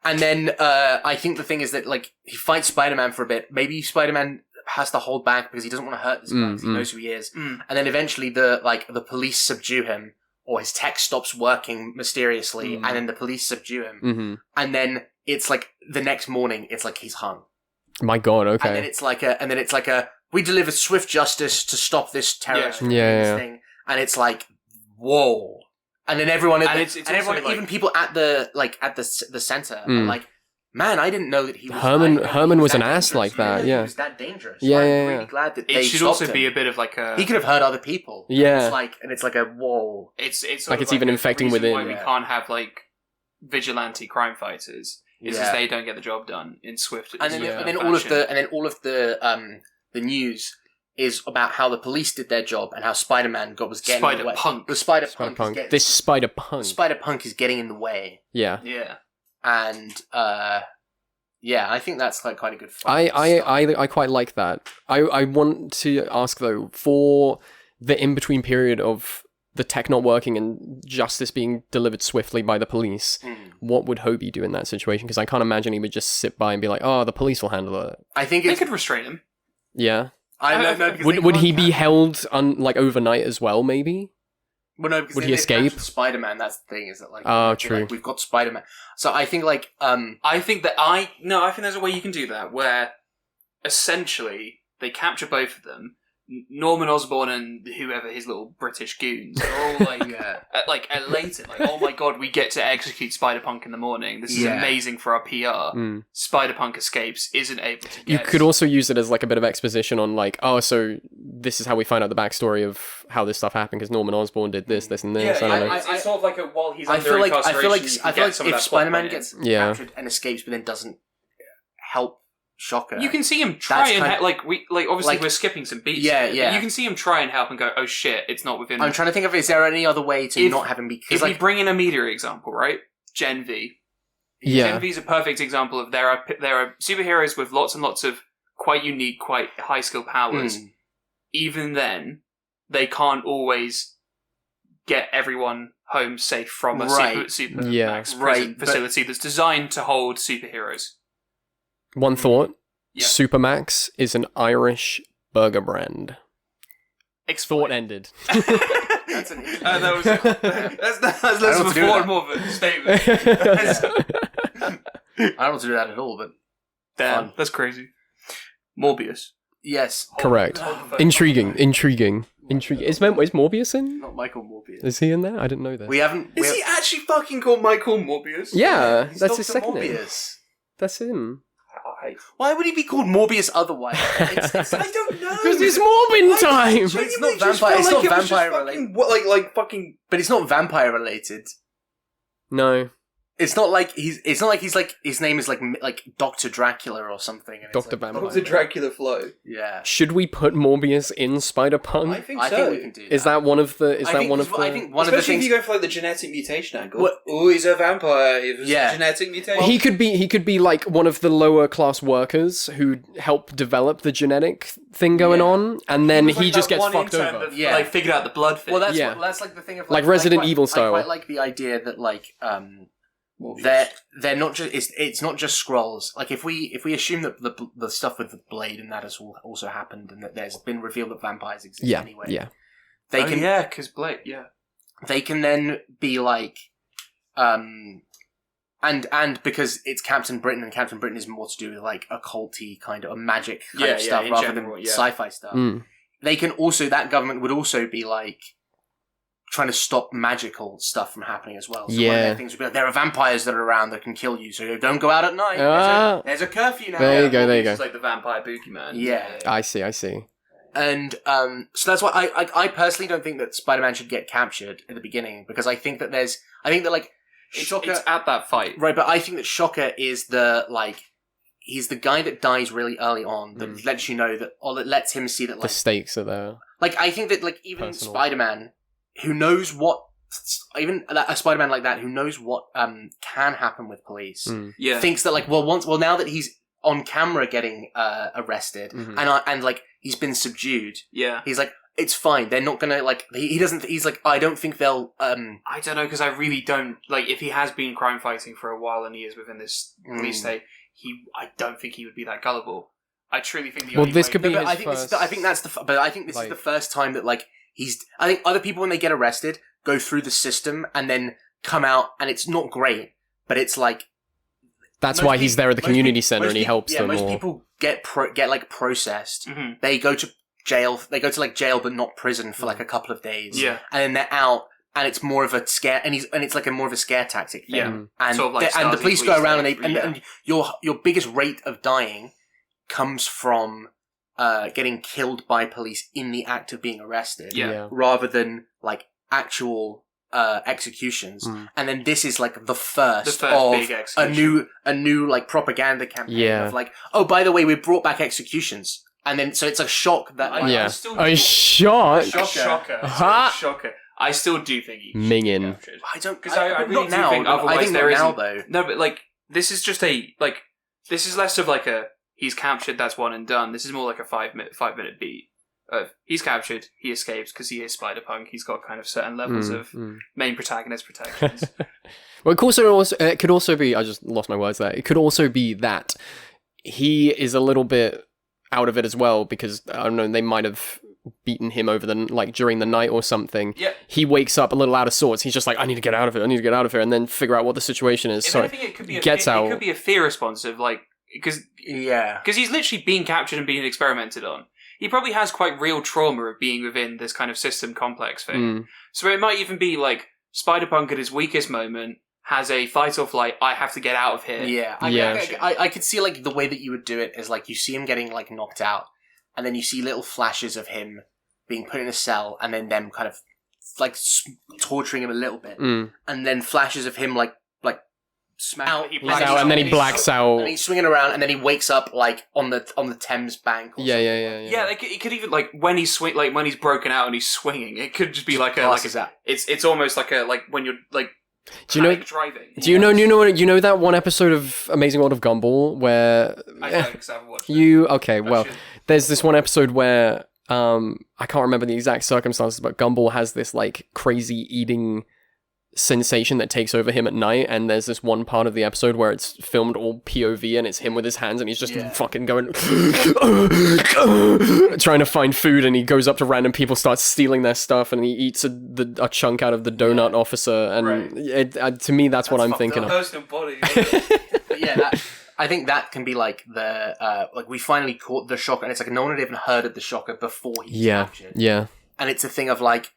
And then I think the thing is that like he fights Spider-Man for a bit. Maybe Spider-Man has to hold back because he doesn't want to hurt this guy. 'Cause he knows who he is. Mm. And then eventually the police subdue him, or his tech stops working mysteriously, and then the police subdue him. Mm-hmm. And then it's like the next morning, it's like he's hung. My God. And then Okay. it's like a we deliver swift justice to stop this terrorist from doing Yeah. this thing. And it's like whoa. And then everyone, And it's also everyone, like- even people at the center, are like, man, I didn't know that he was. Herman was that an ass dangerous. like that, He yeah. was that dangerous. Yeah, I'm yeah, really yeah. glad that It they should stopped also him. be a bit of like a. He could have hurt other people. Yeah. And it's like a whoa. It's sort Like of it's even the infecting reason within. Why we Yeah. can't have like vigilante crime fighters is Yeah. they don't get the job done in swift. And then, Yeah. and then all of the news is about how the police did their job and how Spider-Man was getting in the way. Spider-Punk. The Spider-Punk. is Spider-Punk. getting- This Spider-Punk. Spider-Punk is getting in the way. Yeah. Yeah. And yeah, I think that's like quite a good fight. I quite like that. I want to ask though, for the in-between period of the tech not working and justice being delivered swiftly by the police, what would Hobie do in that situation? Because I can't imagine he would just sit by and be like, "Oh, the police will handle it." I think They it's. could restrain him. Yeah. I don't know. Because Would he be held like overnight as well? Maybe. Well, no, because would then he they've escape? captured Spider-Man. That's the thing. Is that like? Oh, they're true. like, we've got Spider-Man. So I think like I think there's a way you can do that where essentially they capture both of them. Norman Osborn and whoever his little British goons are all like, elated, like, oh my god, we get to execute Spider-Punk in the morning. This is Yeah. amazing for our PR. Mm. Spider-Punk escapes, isn't able to get. You could also use it as like a bit of exposition on like, oh, so this is how we find out the backstory of how this stuff happened because Norman Osborn did this, this, and this. I don't know. it's sort of like while he's I under feel like incarceration, you can get some of if that Spider-Man plot gets Yeah. captured and escapes, but then doesn't help Shocker, you can see him try That's and kind of- obviously like- we're skipping some beats. Yeah, here, but yeah. you can see him try and help and go, oh shit, it's not within. I'm trying to think of is there any other way to If- not have him be If because we like bring in a media example, right? Gen V. Yeah. Gen V is a perfect example of there are superheroes with lots and lots of quite unique, quite high skill powers. Even then, they can't always get everyone home safe from a Right. super Yeah. max prison Right, but- facility that's designed to hold superheroes. One thought: Yeah. Supermax is an Irish burger brand. Thought ended. that's an That was that's less know of what a to do with thought, that. more of a statement. I don't want to do that at all, but Damn, Fun. that's crazy. Morbius. yes, Correct. Intriguing. Is Morbius in? not Michael Morbius. Is he in there? I didn't know this. We haven't. Is he actually fucking called Michael Morbius? Yeah, He's that's his Dr. second name. Morbius. That's him. Why would he be called Morbius otherwise? It's I don't know. Because it's Morbin time. But it's not vampire. It's not vampire related. Like fucking. But it's not vampire related. No. It's not like he's like his name is like Dr. Dracula or something. And it's Dr. like, Vampire. What's the Dracula flow? Yeah. Should we put Morbius in Spider-Punk? I think I so. think we can do that. Is that one of the? Is I that think- one of the? I think one of the Especially things. if you go for like the genetic mutation angle. What- Oh, he's a vampire. It was Yeah. a genetic mutation. He could be like one of the lower class workers who helped develop the genetic thing going on, and then was he like just that gets one fucked intern over. that, Yeah. Like figured out the blood thing. Well, that's Yeah. that's like the thing of Like Resident I quite- Evil style. I quite like the idea that like they're not just it's not just scrolls. Like if we assume that the stuff with the blade and that has also happened, and that there's been revealed that vampires exist Yeah, anyway. yeah. They can because Blake, they can then be like and because it's Captain Britain, and Captain Britain is more to do with like occulty kind of magic kind of stuff in rather general, than yeah. sci-fi stuff. Mm. They can also, that government would also be like trying to stop magical stuff from happening as well. So one of Yeah. their things would be like, there are vampires that are around that can kill you, so don't go out at night. Ah. There's a curfew now. There you go, there you go. It's like the vampire boogeyman. Yeah. I see. And so that's why I personally don't think that Spider-Man should get captured at the beginning, because I think that like Shocker, It's at that fight. right, but I think that Shocker is he's the guy that dies really early on that lets you know that, or that lets him see that The like stakes are there. like I think that like even Personal. Spider-Man, who knows what, even a Spider-Man like that who knows what can happen with police, Mm. Yeah. thinks that like now that he's on camera getting arrested Mhm. and like he's been subdued, Yeah. he's like, it's fine. They're not gonna like. He doesn't. He's like, I don't think they'll. I don't know, because I really don't like if he has been crime fighting for a while and he is within this police state. I don't think he would be that gullible. I truly think the Well, only this way could be But his I think first. I think that's the. But I think this is like- the first time that like he's. I think other people when they get arrested go through the system and then come out and it's not great, but it's like That's most why he's there at the most community peop- center most and he peop- helps yeah, them most more. people get like processed. Mhm. They go to jail. They go to like jail, but not prison for like a couple of days. Yeah. and then they're out, and it's more of a scare, and it's like a more of a scare tactic thing. Yeah. Mm. and Sort of like and the Stasi police go police around stuff, and yeah. and your biggest rate of dying comes from getting killed by police in the act of being arrested, Yeah. rather than like actual executions. Mm. And then this is like the first big of execution. a new like propaganda campaign Yeah. of like, oh, by the way, we brought back executions, and then so it's a shock that I- like, Yeah. still- A shot. Shocker. Ha! Shocker. I still do think he should be Mingin. captured. I don't 'Cause I really not do now. think I otherwise think there not now isn't- though. No, but like this is just this is less of like a he's captured, that's one and done. This is more like a 5-minute beat of he's captured, he escapes because he is Spider-Punk. He's got kind of certain levels of main protagonist protections. Well, it could also be. I just lost my words there. It could also be that he is a little bit out of it as well because I don't know. They might have beaten him over during the night or something. Yeah. He wakes up a little out of sorts. He's just like, I need to get out of here, and then figure out what the situation is. If So anything, it could be gets out. It could be a fear response of like because Yeah. he's literally being captured and being experimented on. He probably has quite real trauma of being within this kind of system complex thing. Mm. So it might even be like Spider-Punk at his weakest moment has a fight or flight, I have to get out of here. Yeah, Yeah. I could see like the way that you would do it is like you see him getting like knocked out, and then you see little flashes of him being put in a cell, and then them kind of like torturing him a little bit, Mm. and then flashes of him like smack out, He He's out, and then he blacks out. and he's swinging around, and then he wakes up like on the Thames bank. Or Yeah. Yeah, like, it could even like when he's when he's broken out and he's swinging, it could just be like a passes out. it's almost like a like when you're like Do you know? panic driving. Do you know that one episode of Amazing World of Gumball where I know because I haven't watched it. okay, I well, should. there's this one episode where I can't remember the exact circumstances, but Gumball has this like crazy eating sensation that takes over him at night, and there's this one part of the episode where it's filmed all POV and it's him with his hands and he's just fucking going trying to find food, and he goes up to random people, starts stealing their stuff, and he eats a chunk out of the donut officer, and Right. to me that's what I'm fucked thinking up. of. Personal body. But yeah, I think that can be like the like we finally caught the Shocker, and it's like no one had even heard of the Shocker before he was captured. Yeah. And it's a thing of like,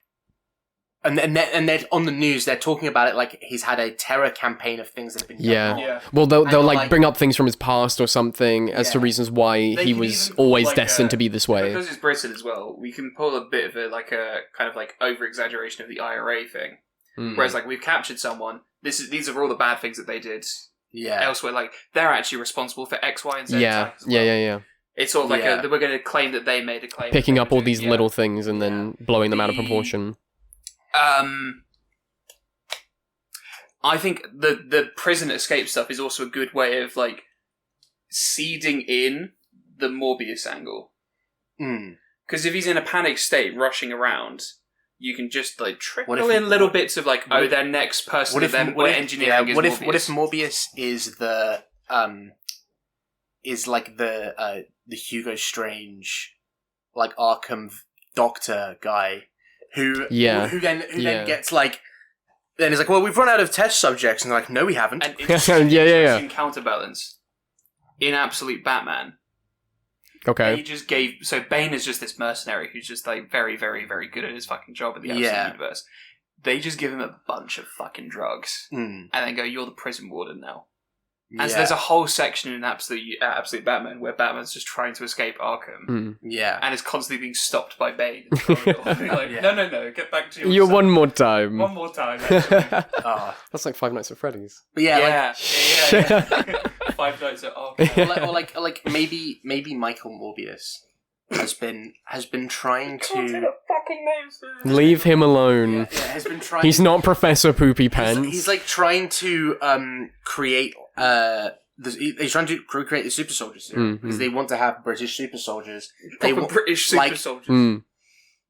and they're on the news. They're talking about it like he's had a terror campaign of things that have been going Yeah. on. Yeah. Well, they'll they're like like- bring up things from his past or something as to Yeah. reasons why They he could was even pull, always like, destined to be this way. Because it's Britain as well, we can pull a bit of a like a kind of like over exaggeration of the IRA thing. Mm. Whereas like we've captured someone, these are all the bad things that they did Yeah. elsewhere. Like they're actually responsible for X, Y, and Z. Yeah, attack as well. yeah. It's sort of like Yeah. we're going to claim that they made a claim. Picking that up they all were these doing- little things and then blowing them out of proportion. I think the prison escape stuff is also a good way of like seeding in the Morbius angle. Mm. Because if he's in a panic state, rushing around, you can just like trickle What if- in little bits of like, what if- their next person What that if they're what if, engineering is what if Morbius. what if Morbius is the is like the Hugo Strange, like Arkham doctor guy who then gets like. Then he's like, well, we've run out of test subjects. And they're like, no, we haven't. And Yeah. in counterbalance, in Absolute Batman, Okay. he just gave... So Bane is just this mercenary who's just like very, very, very good at his fucking job in the Absolute Universe. They just give him a bunch of fucking drugs Mm. and then go, you're the prison warden now. And so there's a whole section in Absolute Batman where Batman's just trying to escape Arkham and is constantly being stopped by Bane. Like, no, get back to your You're cell. one more time. One more time, actually. That's like Five Nights at Freddy's. But yeah, yeah. 5 Nights at Arkham. or like maybe Michael Morbius has been trying to Leave him alone. has been trying. He's not Professor Poopy Pants. He's like trying to create he's trying to create the super soldier serum because they want to have British super soldiers. They want British super soldiers.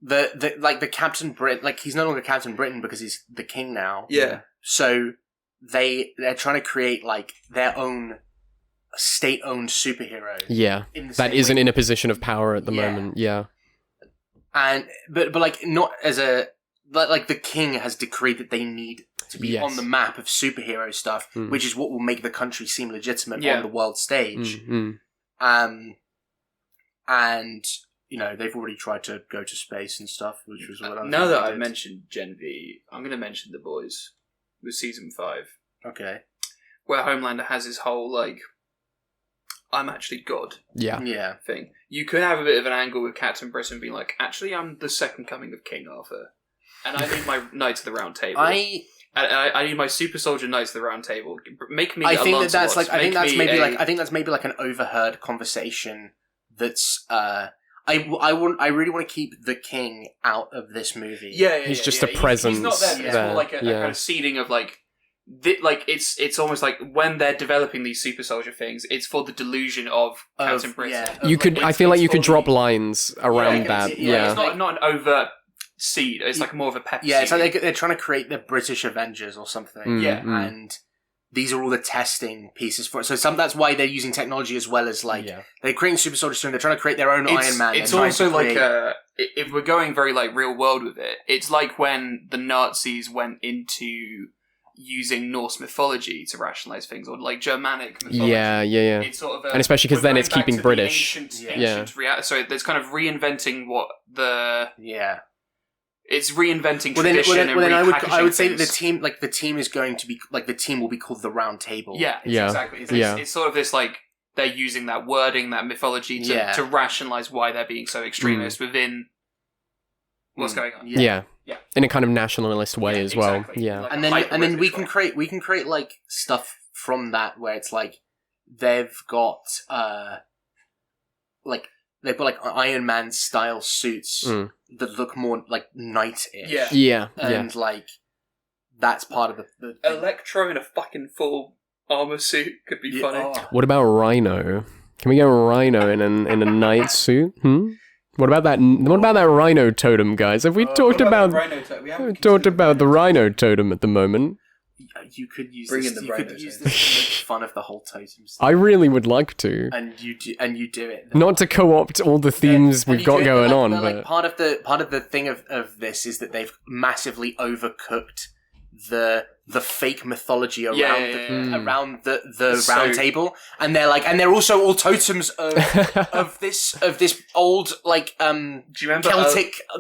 the Captain Britain. Like he's no longer Captain Britain because he's the king now. Yeah. So they're trying to create like their own state-owned superhero. Yeah. In the That same isn't way. in a position of power at the moment. Yeah. And but like not as a like the king has decreed that they need to be Yes. on the map of superhero stuff, which is what will make the country seem legitimate on the world stage. And you know they've already tried to go to space and stuff, which was what I Now that I've did. mentioned Gen V, I'm going to mention The Boys with season 5, Okay. where Homelander has his whole like, I'm actually God Yeah. Yeah. thing. You could have a bit of an angle with Captain Britain being like, actually, I'm the second coming of King Arthur, and I need my Knights of the Round Table. I need my super soldier Knights of the Round Table. Make me. I a think that's Lancelot. like I think Make that's me maybe a- like I think that's maybe like an overheard conversation that's I really want to keep the king out of this movie. Yeah, He's just yeah. a presence He's not there. But it's there, more like a kind of seeding of like, like it's almost like when they're developing these super soldier things, it's for the delusion of Captain Britain. yeah. You could. I feel like you could drop lines around Yeah, that. it's- Yeah. It's not an overt seed. It's like more of a pep Yeah, it's seed. like they're trying to create the British Avengers or something. Yeah. And these are all the testing pieces for it. So that's why they're using technology as well as like they're creating super soldier serum. They're trying to create their own Iron Man. It's They're trying also to like create- if we're going very like real world with it, it's like when the Nazis went into using Norse mythology to rationalize things, or like Germanic mythology. Yeah. It's sort of And especially 'cause we're then going it's back keeping to the British. ancient so there's kind of reinventing what the yeah. it's reinventing Well, then, tradition and I would say that repackaging the team is going to be like the team will be called the Round Table. yeah, Yeah. exactly. Yeah. It's sort of this like they're using that wording, that mythology to rationalize why they're being so extremist within what's going on. Yeah. Yeah. In a kind of nationalist way as well. exactly. Yeah. Like and a then we can hyper-British create like stuff from that where it's like they've got Iron Man style suits that look more like knight-ish. Yeah. Yeah. And like that's part of the Electro in a fucking full armor suit could be funny. What about Rhino? Can we get Rhino in a knight suit? What about that? What about that Rhino totem, guys? Have we talked about the Rhino totem at the moment? You could use Bring this, in the you could Rhinos use in. this to make fun of the whole totems. I really would like to. And you do it. Not to co-opt all the themes And we've you got do it, going but on, but but like part of the thing of this is that they've massively overcooked the fake mythology around around the So- round table, and they're also all totems of this old like Do you remember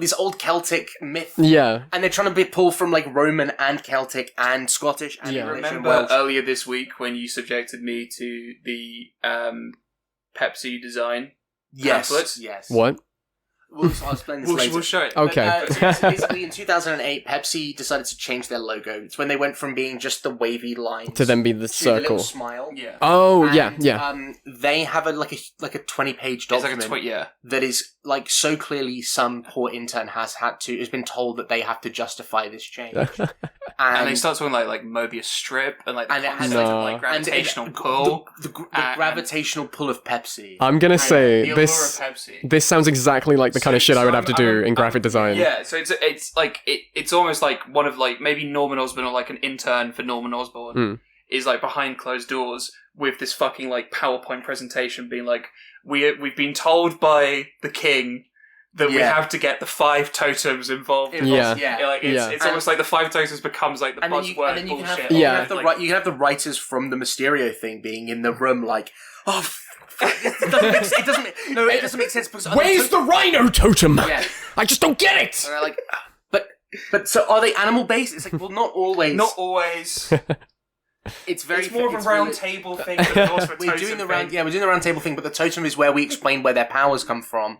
this old Celtic myth, yeah. and they're trying to pull from like Roman and Celtic and Scottish and Yeah. English and remember Welsh. earlier this week when you subjected me to the Pepsi design Yes, pamphlets? yes. What? I'll explain this later. We'll show it. Okay. So basically, in 2008, Pepsi decided to change their logo. It's when they went from being just the wavy lines To then be the to the circle. little smile. Yeah. Oh, And, yeah. They have a 20-page It's like document a tweet, yeah. that is like so clearly some poor intern has been told that they have to justify this change. And they start talking like Mobius strip and like the And it has, concept No. of like gravitational pull. The and- gravitational pull of Pepsi. I'm gonna say the allure this. of Pepsi. This sounds exactly like the kind of shit I would have to do I'm- in graphic design. Yeah, so it's like it's almost like one of like maybe Norman Osborn or like an intern for Norman Osborn Mm. is like behind closed doors with this fucking like PowerPoint presentation being like we've been told by the king that we Yeah. have to get the 5 totems involved. Yeah. Like it's Yeah. almost like the 5 totems becomes like the And then buzzword you can bullshit. have, you Yeah. can have the you can have the writers from the Mysterio thing being in the room like, oh, it doesn't make sense. Because Where's the rhino totem? Yeah. I just don't get it. And they're like, but so are they animal based? It's like, well, not always. Not always. It's very. It's more of a it's round really- table thing. But also a We're totem doing the thing. round. Yeah, we're doing the round table thing, but the totem is where we explain where their powers come from,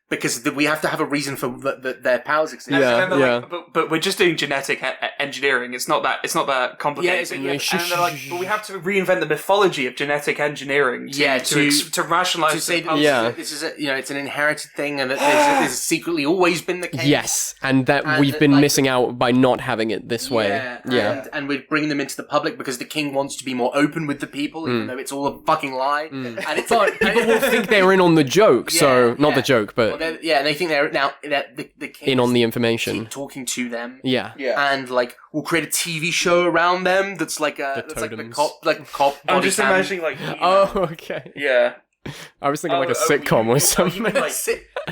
because we have to have a reason for their powers exist. Yeah. And they're like, but we're just doing genetic engineering. It's not that complicated. Yeah, And they're like, but we have to reinvent the mythology of genetic engineering. To rationalize. To say that Yeah. this is it's an inherited thing, and that there's secretly always been the case. Yes, and that And we've been like- missing out by not having it this way. Yeah, and we're bringing them into the public because the king wants to be more open with the people, even though it's all a fucking lie. And it's But people will think they're in on the joke, so Yeah, not yeah. the joke, Well, but and they think they're now that the king in is on the information. keep talking to them. Yeah. Yeah. And like we'll create a TV show around them that's like The that's like the totems. cop. I'm body just cam. imagining like. Oh, okay. Yeah. I was thinking like a Oh, sitcom or you something. mean like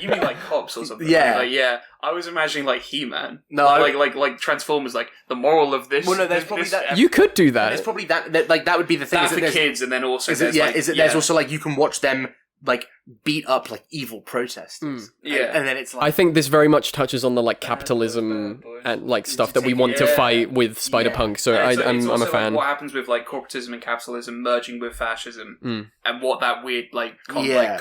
you mean like cops or something? Yeah. Like, yeah. I was imagining like He-Man. No, like Transformers. Like the moral of this. Well, no, there's this- probably this that- You could do There's that. probably that like that would be the thing. that is for that there's- kids, and then also Is it, there's yeah, like, is it, there's also like you can watch them like beat up like evil protesters. Yeah. and then it's like I think this very much touches on the like capitalism and like stuff that we want to Yeah. fight with Spider-Punk. So Yeah, I'm it's a also, fan. Like, what happens with like corporatism and capitalism merging with fascism, Mm. and what that weird like Yeah.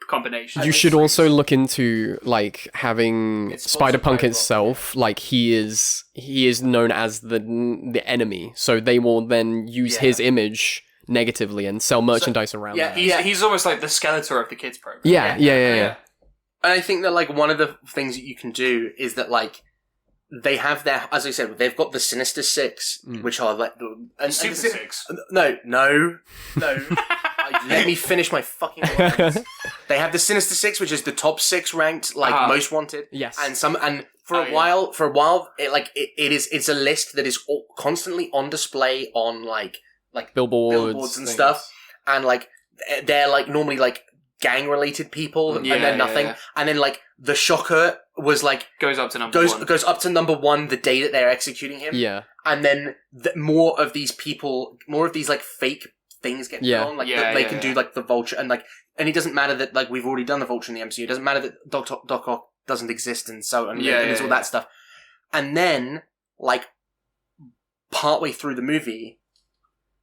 combination. You should also look into like having It's sponsored Spider-Punk by itself. Like he is known as the enemy, so they will then use Yeah. his image negatively and sell merchandise around yeah, that. He's almost like the Skeletor of the kids program. Yeah. And I think that like one of the things that you can do is that like they have their, as I said, they've got the Sinister Six, which are like and Super the Sin- Six. No. Let me finish my fucking words. They have the Sinister Six, which is the top 6 ranked, like most wanted. Yes. And for Oh, a yeah. while, it's a list that is constantly on display on like billboards and things. stuff, and like they're like normally like gang related people, and Yeah, then nothing, yeah. and then like the Shocker was like Goes up to number one. goes up to number 1 the day that they're executing him, Yeah. and then more of these like fake things get Yeah. put on, like Yeah, they yeah, can yeah. do like the Vulture, and it doesn't matter that like we've already done the Vulture in the MCU. It doesn't matter that Doc Ock doesn't exist, and so and Yeah, there's yeah, all yeah. that stuff, and then like partway through the movie,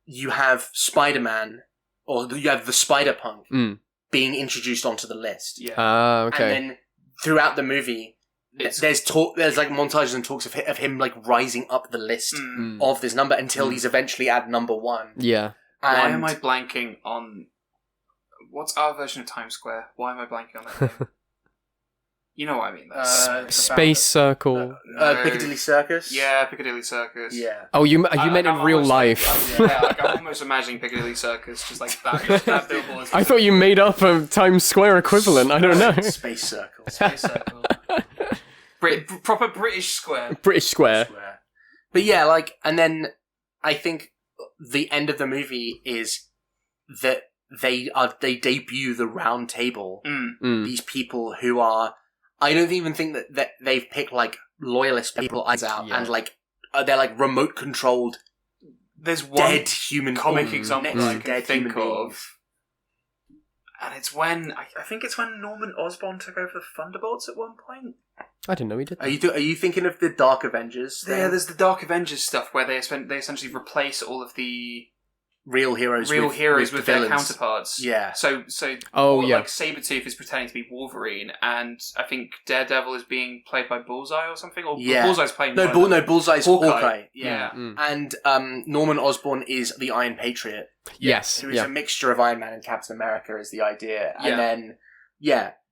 you have Spider-Man, or you have the Spider-Punk Mm. being introduced onto the list, Yeah. Ah, okay. and then throughout the movie, It's- there's like montages and talks of him like rising up the list Mm. of this number until he's eventually at number 1. Yeah. Why And am I blanking on what's our version of Times Square? Why am I blanking on that name? You know what I mean? Though. Space Circle. No. Piccadilly Circus? Yeah, Piccadilly Circus. Yeah. Oh, you meant in I'm real almost, life. Like, I'm almost imagining Piccadilly Circus, just like that billboard. I thought you made up a Times Square equivalent. I don't know. Space Circle. Space Circle. Proper British Square. British Square. But yeah, like, and then I think the end of the movie is that they debut the Round Table. Mm. These people who are, I don't even think that they've picked like loyalist people eyes out, Yeah. and like they're like remote controlled There's one dead human comic or example next I to can dead think human beings. of. And it's when I think it's when Norman Osborn took over the Thunderbolts at one point. I didn't know he did. Are you thinking of the Dark Avengers? thing? Yeah, there's the Dark Avengers stuff where they essentially replace all of the real heroes with the their villains. counterparts. Yeah. So like Sabretooth is pretending to be Wolverine, and I think Daredevil is being played by Bullseye or something, or Bullseye's playing Bullseye's Hawkeye. Yeah. And Norman Osborn is the Iron Patriot. Yes. Who is a mixture of Iron Man and Captain America is the idea. Yeah. And then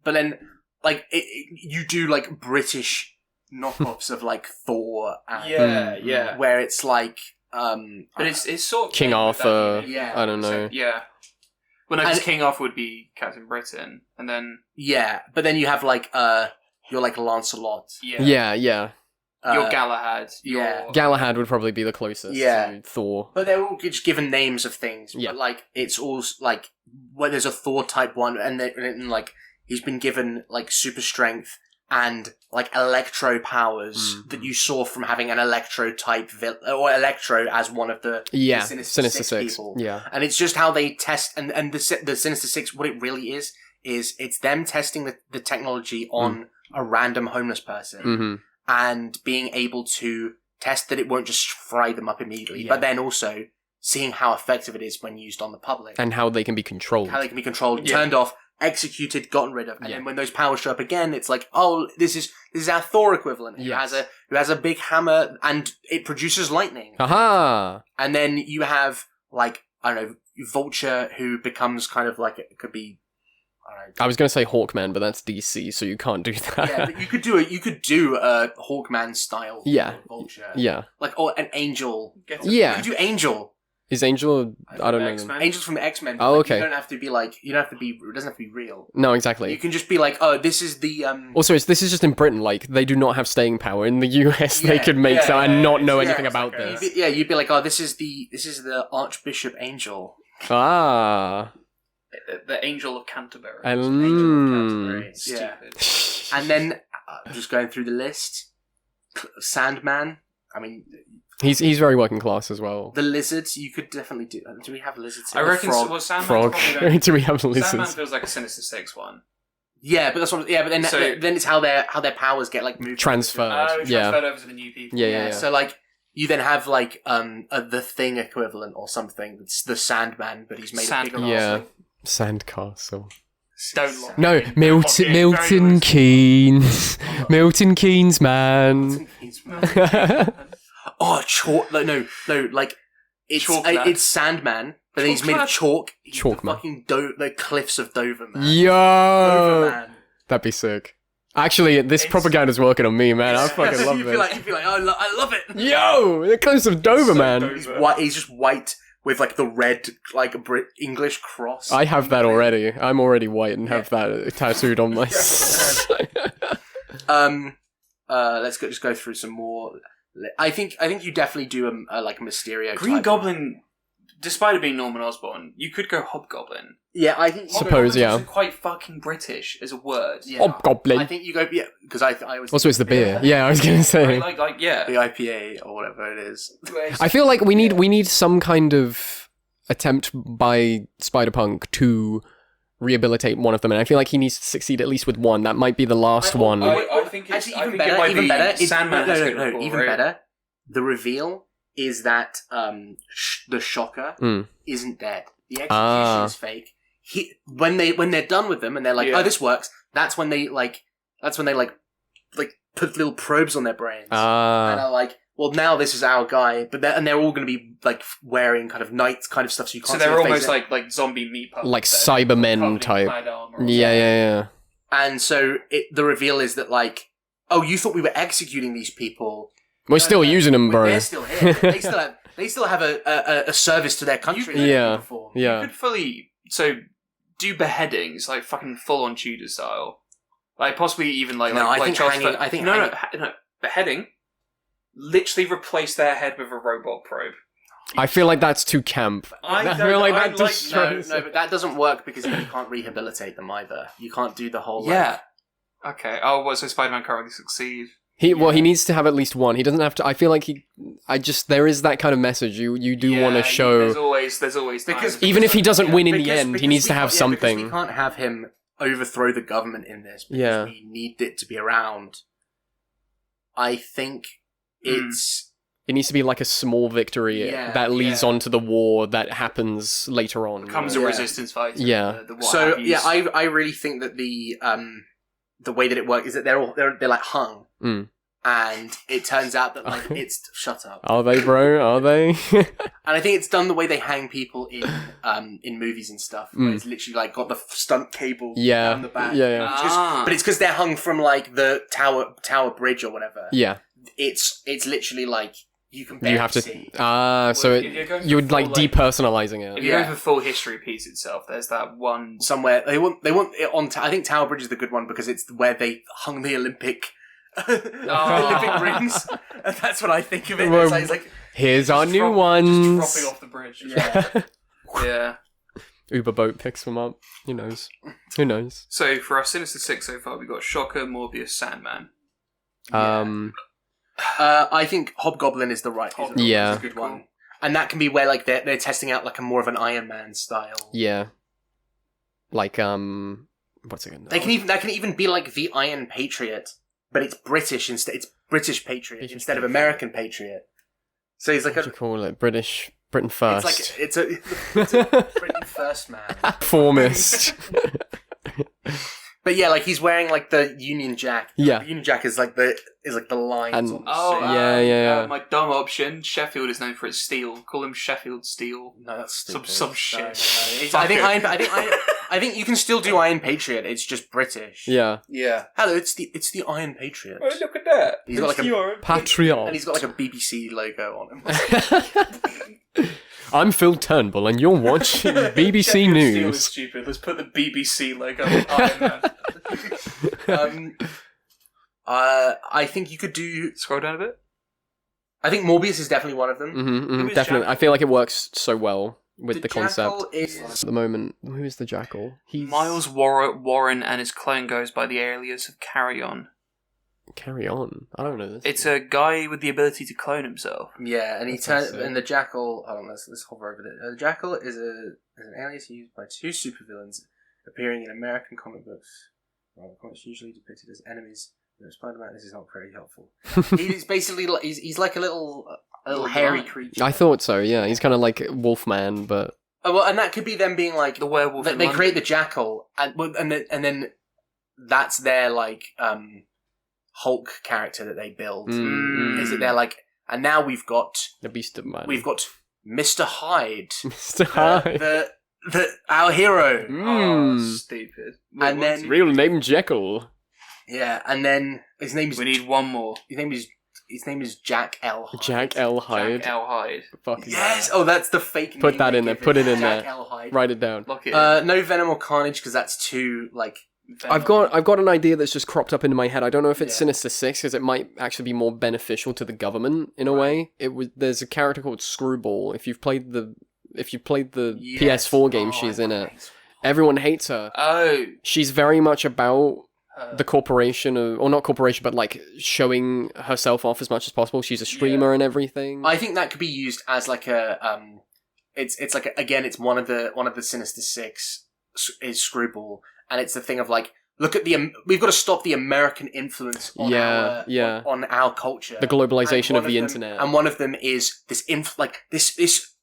but then like you do like British knockoffs of like Thor and where it's like but it's sort of King Arthur. I don't know. So, yeah. Well, no, because King Arthur would be Captain Britain, and then but then you have like you're like Lancelot. Yeah. You're Galahad. Galahad would probably be the closest to Thor. But they're all just given names of things. Yeah. But like it's all like where there's a Thor type one, and like he's been given like super strength and like electro powers that you saw from having an electro type or Electro as one of the Sinister Six people. Yeah. And it's just how they test and the Sinister Six. What it really is it's them testing the technology on a random homeless person and being able to test that it won't just fry them up immediately, but then also seeing how effective it is when used on the public and how they can be controlled. Turned off, executed, gotten rid of, and then when those powers show up again, it's like, oh, this is our Thor equivalent who has a big hammer and it produces lightning. Aha! And then you have like I don't know, Vulture who becomes kind of like it could be. I don't know. I was going to say Hawkman, but that's DC, so you can't do that. Yeah, but you could do a Hawkman style. Vulture. Yeah. Like an Angel. Yeah. You could do Angel. Is Angel? I don't know. X-Men? Angel's from the X-Men. Oh, okay. You don't have to be like. You don't have to be. It doesn't have to be real. No, exactly. You can just be like, oh, this is the. Also, this is just in Britain. Like they do not have staying power. In the US, they could make that and not know anything about this. You'd be like, oh, this is the Archbishop Angel. Ah. The Angel of Canterbury. Stupid. And then just going through the list, Sandman. I mean. He's very working class as well. The lizards, you could definitely do. Do we have lizards? I reckon. Frog. Do we have lizards? Sandman feels like a Sinister Six one. Yeah, but that's what. Yeah, but then then it's how their powers get like moved transferred. Transferred over to the new people. Yeah. So like you then have like the Thing equivalent or something. It's the Sandman, but he's made a bigger. Yeah, Sandcastle. Don't no, Milton Keynes. Milton Keynes, man. Oh, chalk! No, like it's Sandman, but then he's made of chalk. Chalk man. Fucking the cliffs of Dover, man. Yo, Dover, man. That'd be sick. Actually, this propaganda's working on me, man. I fucking love it. You'd be like, oh, I love it. Yo, the cliffs of Dover, man. He's just white with like the red like English cross. I have that already. I'm already white and have that tattooed on my. Let's just go through some more. I think you definitely do a like Mysterio. Green Goblin, despite it being Norman Osborn, you could go Hobgoblin. Yeah, I think. Suppose, yeah. Quite fucking British as a word. Yeah. Hobgoblin. I think you go because I always. Also, it's the beer. Yeah, I was gonna say. Like the IPA or whatever it is. I feel like we need some kind of attempt by Spider-Punk to rehabilitate one of them, and I feel like he needs to succeed at least with one. That might be the last one. I think it's actually even better. Sandman. No, even better. The reveal is that the Shocker isn't dead. The execution is fake. When they're done with them and they're like, oh, this works. That's when they put little probes on their brains and are like, well, now this is our guy. But they're all going to be like wearing kind of knights kind of stuff, so you can't. So they're almost like zombie meat puppets, like Cybermen type. Yeah. And so the reveal is that like, oh, you thought we were executing these people. We're still using them, bro. They're still here. They still have a service to their country. Yeah. You could fully do beheadings like fucking full on Tudor style, like possibly even like no, like I think Charles hanging. I think no beheading. Literally replace their head with a robot probe. I feel like that's too camp. I feel like that destroys. No, but that doesn't work because you can't rehabilitate them either. You can't do the whole. Okay. Oh, well, so Spider-Man can't really succeed. He needs to have at least one. He doesn't have to. I feel like there is that kind of message. You do want to show. There's always because even if he doesn't win in the end, he needs to have something. We can't have him overthrow the government in this because we need it to be around. I think it's It needs to be like a small victory Yeah, that leads on to the war that happens later on. Becomes you a know? resistance fight. Yeah. The what So have yous. yeah, I really think that the way that it works is that they're like hung, Mm. and it turns out that like it's shut up. Are they, bro? Are they? And I think it's done the way they hang people in movies and stuff. Where it's literally like got the stunt cable Yeah. down the back. Yeah. But it's because they're hung from like the tower bridge or whatever. Yeah. It's literally like you can barely You have to. see. So if you're going for you would like full, depersonalizing If it. you Yeah. go for full history piece itself, there's that one. Somewhere they want it on. I think Tower Bridge is the good one because it's where they hung the Olympic Olympic rings. And that's what I think of it. Well, It's like Here's our new Just ones. dropping off the bridge. yeah. Yeah. Uber boat picks them up. Who knows? Who knows? So for our Sinister Six so far, we've got Shocker, Morbius, Sandman. I think Hobgoblin is the right. Yeah. Is a good one. And that can be where like they're testing out like a more of an Iron Man style. Yeah. Like what's it called? That can even be like the Iron Patriot, but it's British instead. It's British Patriot British instead of Patriot. American Patriot. So he's like What do you call it? Britain it's first. like it's a Britain first man. Formist. But yeah, like he's wearing like the Union Jack. Yeah. The Union Jack is like the lines And- on the Oh, suit. Yeah. my dumb option. Sheffield is known for its steel. Call him Sheffield Steel. No, that's stupid. Some No, shit. no. It's- Fuck I think you can still do Iron Patriot. It's just British. Yeah. Yeah. Hello, it's the Iron Patriot. Oh, look at that. He's got like a and Patriot. he's got like a BBC logo on him. I'm Phil Turnbull, and you're watching BBC Sheffield Steel is News. stupid. Let's put the BBC logo on Iron Man. I think you could do. Scroll down a bit. I think Morbius is definitely one of them. Who is Definitely. Jackal? I feel like it works so well with the concept. Jackal is At the moment, who is the Jackal? He's Miles Warren and his clone goes by the alias of Carry On. Carry on. I don't know this. It's a guy with the ability to clone himself. yeah, and he That's turns sick. and the Jackal. Hold on, let's hover over it. The Jackal is an alias used by two supervillains appearing in American comic books. Well, comics usually depicted as enemies. Spider-Man. This is not very helpful. He's basically like he's like a little hairy creature. I thought so. Yeah, he's kind of like Wolfman, but Oh, well, and that could be them being like The werewolf. in they London. create the Jackal, and then that's their like Hulk character that they build. Is it they're like, and now we've got the Beast of Man. Mr. Hyde, Mr. Hyde. the our hero, Oh, stupid. And then- Real name Jekyll. yeah, and then his name is we need one more. his name is Jack L. Hyde. Jack L. Hyde. Jack L. Hyde. Fucking Yes. Oh, that's the fake. Put name that they in there, give put it in Jack there. L. Hyde. Write it down. Lock it in. No Venom or Carnage because that's too like. I've got an idea that's just cropped up into my head. I don't know if it's Yeah. Sinister Six because it might actually be more beneficial to the government in a way. There's a character called Screwball. If you've played the Yes. PS4 game, Oh, she's I in it. hate- Everyone hates her. Oh. She's very much about the corporation, or not corporation, but like showing herself off as much as possible. She's a streamer and everything. I think that could be used as like a it's like again it's one of the Sinister Six is Screwball, and it's the thing of like look at we've got to stop the American influence on on our culture, The globalization And of one the them- internet. and one of them is this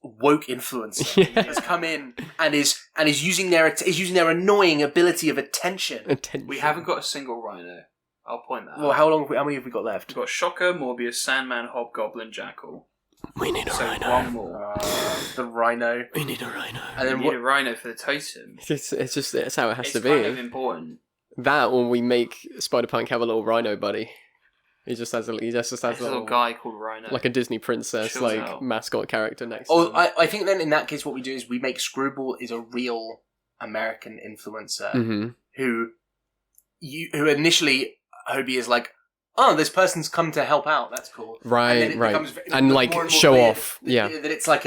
woke influence Yeah. has come in and is using their annoying ability of attention. Attention. We haven't got a single rhino. I'll point that Well, out. how many have we got left? We've got Shocker, Morbius, Sandman, Hobgoblin, Jackal. We need a So rhino. one more. The Rhino, We need a rhino. and We then need what? a rhino for the totem. It's how it has It's to be. kind of important. That, or we make Spider-Punk have a little rhino buddy. He just has a There's a little guy called Rhino. like a Disney princess, Chills like out. mascot character next to Oh, him. I think then in that case, what we do is we make Screwball is a real American influencer Mm-hmm. who initially Hobie is like, oh, this person's come to help out. That's cool. Right, then it right. becomes And, more like, more show clear off. Yeah. that it's like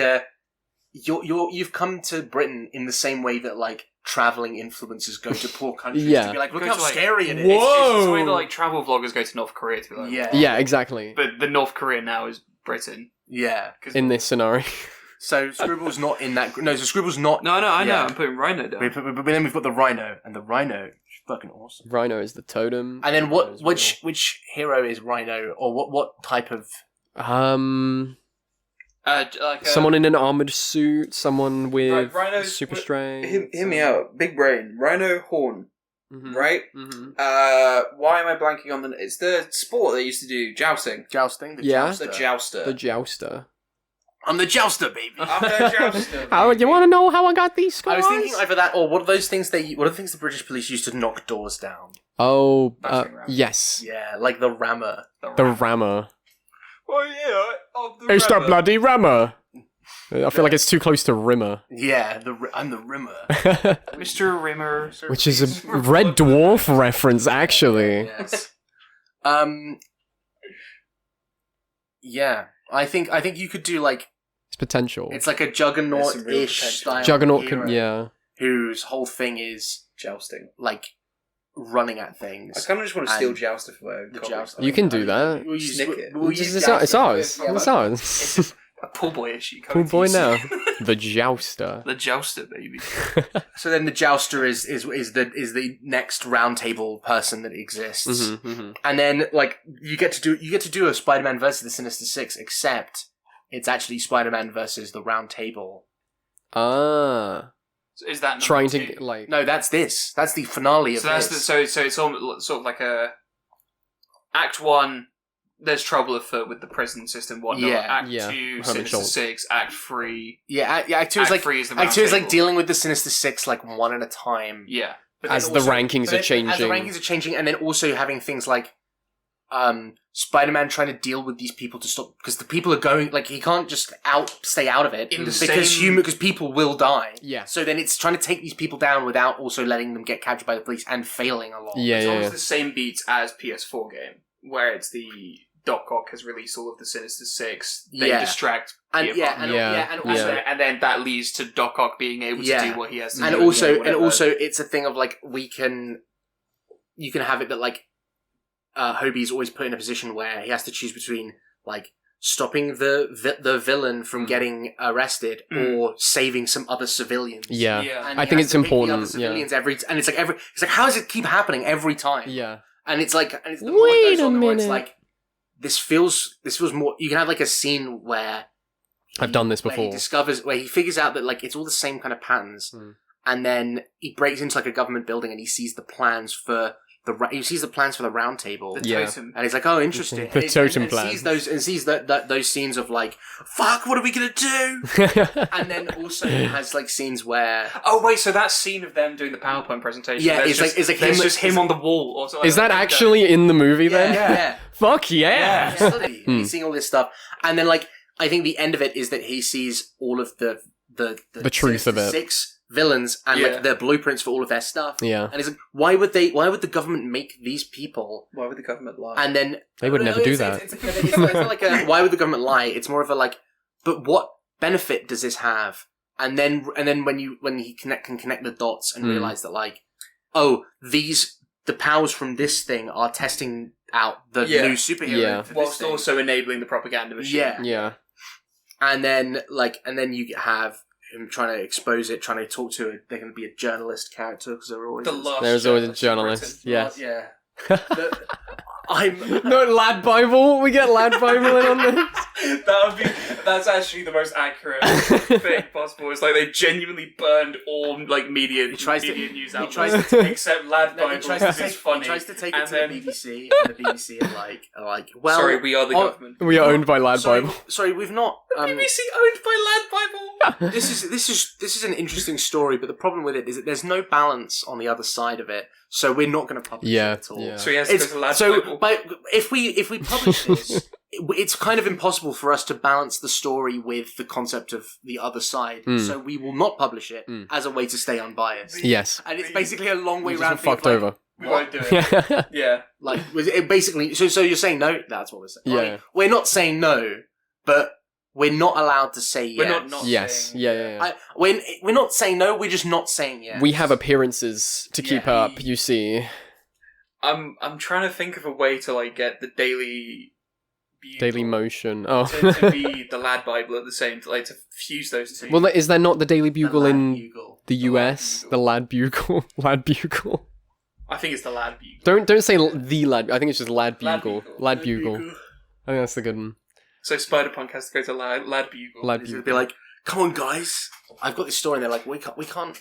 you've come to Britain in the same way that like traveling influencers go to poor countries Yeah. to be like, look Go how to, like, scary it is. Whoa! It's the way that like travel vloggers go to North Korea to be like, Yeah. Yeah, exactly. But the North Korea now is Britain. Yeah. 'Cause- In this scenario. So Screwball's not in that. No, so Screwball's not. No, I know. Yeah. I'm putting Rhino down. But then we've got the Rhino, and the Rhino is fucking awesome. Rhino is the totem. And then Rhino is real. which hero is Rhino, or what type of Someone in an armored suit, someone with Rhino's- super strength. Hear me out. Big brain. Rhino horn. Mhm. Right? Mhm. Why am I blanking on the... It's the sport they used to do. Jousting. Jousting. Yeah. The jouster. The jouster. I'm the jouster, baby. I'm the jouster. How you want to know how I got these scars? I was thinking either that or what are those things what are the things the British police used to knock doors down? Oh, Battering ram. yes, Yeah, like the rammer. the rammer. Oh, yeah. It's the bloody rammer. I feel like it's too close to Rimmer, Yeah, I'm the rimmer. Mr. Rimmer. which is a Red Dwarf reference, actually. Yes. Yeah, I think you could do like It's potential. it's like a There's some real Juggernaut-ish potential. style Juggernaut hero can, yeah. whose whole thing is Jousting. like running at I things. kind of just want to steal And Jouster for my own the comics. Jouster. You can do that. We'll use, Snick it. we'll use It's Jouster. ours. Yeah, It's like- ours. A pool boy issue. Cool boy Cody's. now. The jouster. The jouster, baby. So then the jouster is the next round table person that exists. And then like you get to do a Spider-Man versus the Sinister Six, except it's actually Spider-Man versus the Round Table. Ah. Is that number Trying two? to, like... No, that's this. That's the finale of So that's this. so it's all, sort of like a Act 1. There's trouble afoot with the prison system. Whatnot. Yeah. Act Yeah. 2, Herman Sinister Schultz. 6. Act 3. Act 2 is Act like 3 is the Act 2 is like round dealing with the Sinister Six like one at a time. Yeah. But then As the rankings are As the changing. rankings are changing, and then also having things like Spider-Man trying to deal with these people to stop because the people are going like he can't just stay out of it In the because people will die. Yeah. So then it's trying to take these people down without also letting them get captured by the police and failing a lot. Yeah, It's yeah, almost yeah. the same beats as PS4 game, where it's the Doc Ock has released all of the Sinister Six. They Yeah. distract And Peter Parker. and also And then that leads to Doc Ock being able to Yeah. do what he has to and do. also whatever. it's a thing of like you can have it that like Hobie's always put in a position where he has to choose between like stopping the villain from getting arrested or saving some other civilians. Yeah. Yeah. And I he think has it's to pick the important, other civilians and it's like how does it keep happening every time? Yeah. And it's like and it's the more it Wait goes a on, the more it's minute. like this feels more. You can have like a scene where I've done this where before. where he figures out that like it's all the same kind of patterns, and then he breaks into like a government building and he sees the plans for the Round Table. The Yeah. totem. And he's like, "Oh, interesting." The And totem and plan. sees those scenes of like, "Fuck, what are we gonna do?" And then also has like scenes where Oh wait, so that scene of them doing the PowerPoint presentation. Yeah, there's it's like- it's like there's him- just him on the wall. Or something Is that like actually in the movie then? yeah, Fuck yeah! he's seeing all this stuff, and then like I think the end of it is that he sees all of the truth of it. Six villains and Yeah. like their blueprints for all of their stuff. Yeah. And he's like, why would the government make these people? Why would the government lie? And then They would never do it's- that. It's not like a why would the government lie? It's more of a like, but what benefit does this have? And then when he can connect the dots and realize that like, oh, the powers from this thing are testing out the Yeah. new superhero. Yeah. for this whilst thing. also enabling the propaganda machine. Yeah. Yeah. And then you have him trying to expose it, trying to talk to it. They're going to be a journalist character because they're always The last There's always a journalist in journalist. Britain. Yes. Yeah. I'm No, Lad Bible. We get Lad Bible in on this. That's actually the most accurate thing possible. It's like they genuinely burned all like media news tries outlets to- except Lad Bible he tries because to it's take, funny. he tries to take and it to then, the BBC, and the BBC are like, well, sorry, we are the oh, government. We are owned by Lad sorry, Bible. sorry, we've not. BBC owned by Lad Bible. This is an interesting story, but the problem with it is that there's no balance on the other side of it, so we're not going to publish Yeah, it at all. yeah. So he has to go to Lad So, Bible. but if we publish this, it's kind of impossible for us to balance the story with the concept of the other side. So we will not publish it as a way to stay unbiased. Yes. And it's basically a long way Just round. fucked like, over. We won't do it. Yeah. Like it basically. So you're saying no? That's what we're saying. Yeah. Right? We're not saying no, but we're not allowed to say yes. We're not Yes. saying- Yeah. We're not saying no. We're just not saying yes. We have appearances to keep Yeah. up, you see. I'm trying to think of a way to like get the Daily Bugle Daily Motion. Oh. to be the Lad Bible at the same time, like to fuse those two. Well, is there not the Daily The Bugle Lad in Bugle. the US? Bugle. The Lad Bugle. Lad Bugle. I think it's the Lad Bugle. Don't say the Lad. I think it's just Lad Lad Bugle. Bugle. Lad Bugle. I think that's the good one. So Spider-Punk has to go to Lad Bugle. Lad He'd Bugle. be like, "Come on, guys, I've got this story." And they're like, "We can't,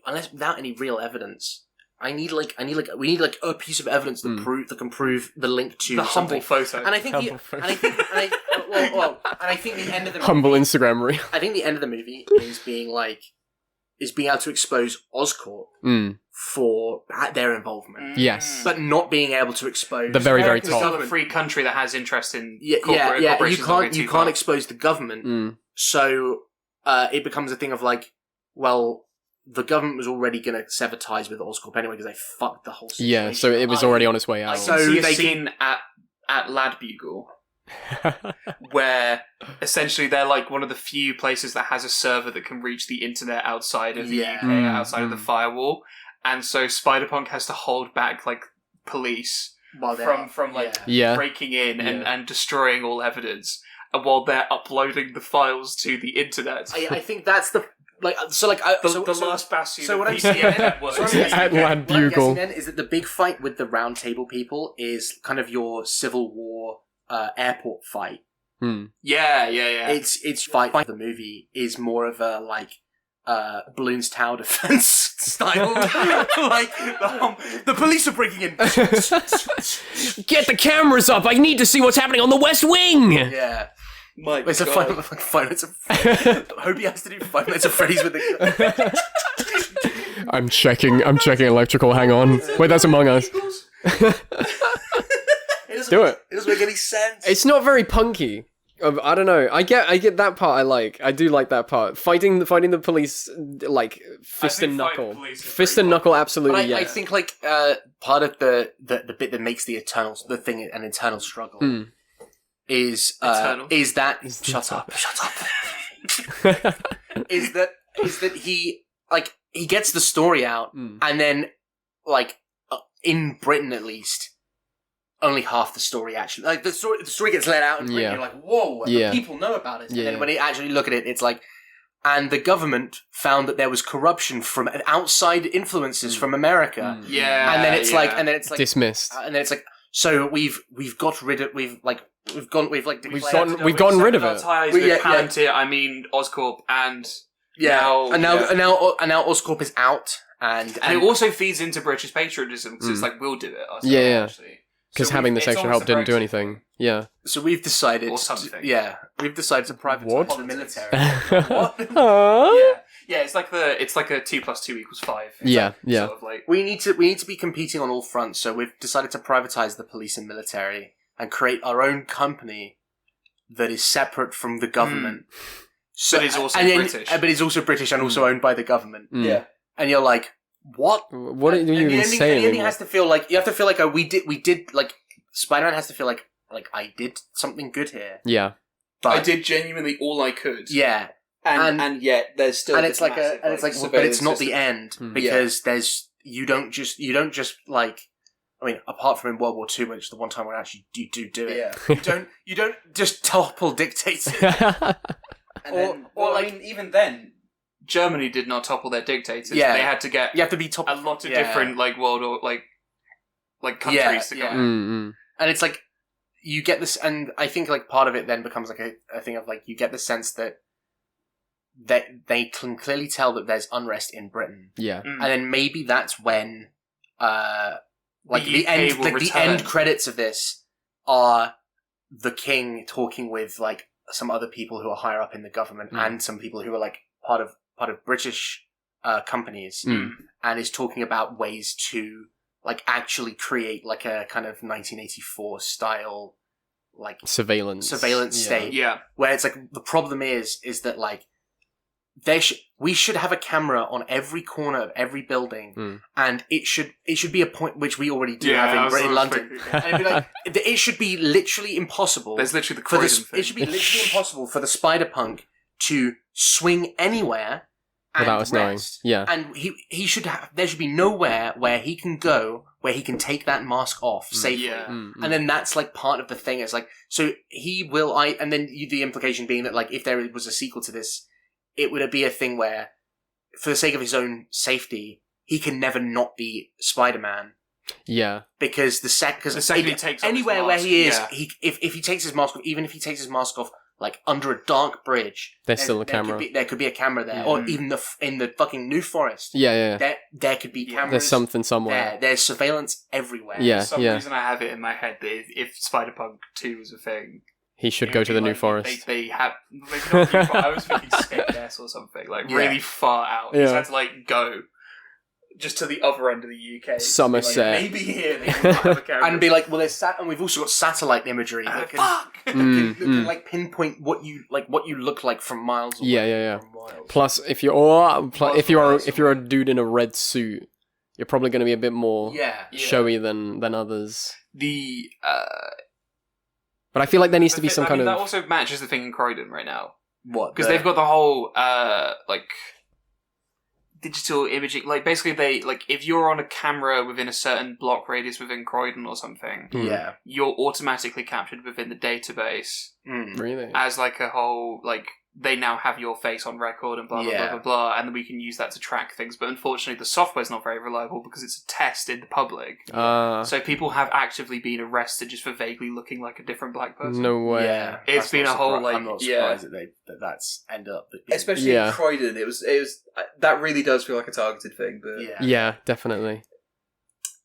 unless without any real evidence. We need a piece of evidence that can prove the link to The humble something." photo. And I think, and I think the end of the movie, Humble Instagram reel. I think the end of the movie is being able to expose Oscorp for their involvement, Yes. but not being able to expose The very, very It's top. still a free country that has interest in Yeah. corporations. You can't expose the government, so it becomes a thing of like, well, the government was already going to sever ties with Oscorp anyway because they fucked the whole situation. Yeah, so it was already on its way out. So So see a they scene at Lad Bugle where essentially they're like one of the few places that has a server that can reach the internet outside of the UK, outside of the firewall, and so Spider-Punk has to hold back like police from like Yeah. breaking in and destroying all evidence, and while they're uploading the files to the internet. I think that's the last bastion. So of what I'm PCA networks. At Lad What I'm Bugle. guessing then is that the big fight with the Round Table people is kind of your Civil War airport fight. Yeah. It's fight the movie is more of a Balloons Tower Defense style. Like the police are breaking in. Get the cameras up! I need to see what's happening on the West Wing! Yeah. My It's a God. Five Nights of Hope he has to do Five Nights at Freddy's with the. I'm checking electrical, hang on. Wait, that's Among Us. Do it. It doesn't make any sense. It's not very punky. I don't know. I get that part. I do like that part. Fighting the police, like fist and knuckle. Fist and knuckle, absolutely. But I think part of the bit that makes the an eternal struggle is that shut up is that he gets the story out and then in Britain at least. Only half the story actually. The story gets let out, and you're like, "Whoa!" The people know about it. And then when you actually look at it, it's like, and the government found that there was corruption from outside influences from America. Yeah, and then it's like dismissed. And then it's like, so we've got rid of we've gotten rid of it. Ties with Palantir, I mean Oscorp, and now Oscorp is out, and it also feeds into British patriotism because it's like we'll do it ourselves. Actually. Because having this extra help didn't do anything. Yeah. So we've decided. Or something. We've decided to privatize the military. What? Yeah. It's like a 2 + 2 = 5. Yeah. Sort of like, We need to be competing on all fronts. So we've decided to privatize the police and military and create our own company that is separate from the government. So but is also British. But is also British and also owned by the government. Yeah. And you're like, what? What are you even saying? The ending has to feel like we did like Spider-Man has to feel like I did something good here. Yeah. But I did genuinely all I could. Yeah. And yet there's still But it's not the end because you don't just I mean, apart from in World War II, which is the one time where actually you do it. Yeah. You don't just topple dictators. Even then, Germany did not topple their dictators. Yeah. They had to get You have to be top a lot of different world or countries to go. And it's like you get this, and I think part of it then becomes a thing of you get the sense that they can clearly tell that there's unrest in Britain. Yeah. And then maybe that's when the UK end credits of this are the king talking with some other people who are higher up in the government and some people who are part of British companies and is talking about ways to actually create a kind of 1984 style surveillance state. Yeah. Where it's the problem is that we should have a camera on every corner of every building, and it should be a point which we already do have in London. And it'd be it should be literally impossible. There's literally the Croydon thing. It should be literally impossible for the Spider-Punk to swing anywhere without us knowing. rest. Yeah. And he should have. There should be nowhere where he can go where he can take that mask off safely. Yeah. And then that's part of the thing. It's so he will. And then the implication being that if there was a sequel to this, it would be a thing where, for the sake of his own safety, he can never not be Spider-Man. Yeah. Because the second he takes off anywhere his where mask, he is, yeah. if he takes his mask off, even if he takes his mask off like under a dark bridge, There's still a camera. There could be a camera there, or even in the fucking New Forest. Yeah. There could be cameras. There's something somewhere. There's surveillance everywhere. Yeah. For some reason, I have it in my head that if Spider-Punk 2 was a thing, He should it go would to be the New like, Forest. They have. Maybe not New Forest, I was thinking Skegness or something, like really far out. You just had to like go just to the other end of the UK. Somerset. Like, maybe here they can have a camera. And be like, well, and we've also got satellite imagery that can, can like pinpoint what you look like from miles away. Yeah. From miles. Plus, if you're a dude in a red suit, you're probably going to be a bit more showy than others. But I feel like there needs to be some kind of... That also matches the thing in Croydon right now. What? Because they've got the whole, like, digital imaging. Like, basically, they, like, if you're on a camera within a certain block radius within Croydon or something, you're automatically captured within the database Really? as, like, a whole, like, they now have your face on record and blah, blah, blah, blah, blah, and then we can use that to track things. But unfortunately, the software's not very reliable because it's a test in the public. So people have actively been arrested just for vaguely looking like a different black person. No way. Yeah, It's been a whole, like, I'm not surprised that that's ended up. Especially in Croydon, it was that really does feel like a targeted thing. But Yeah, definitely.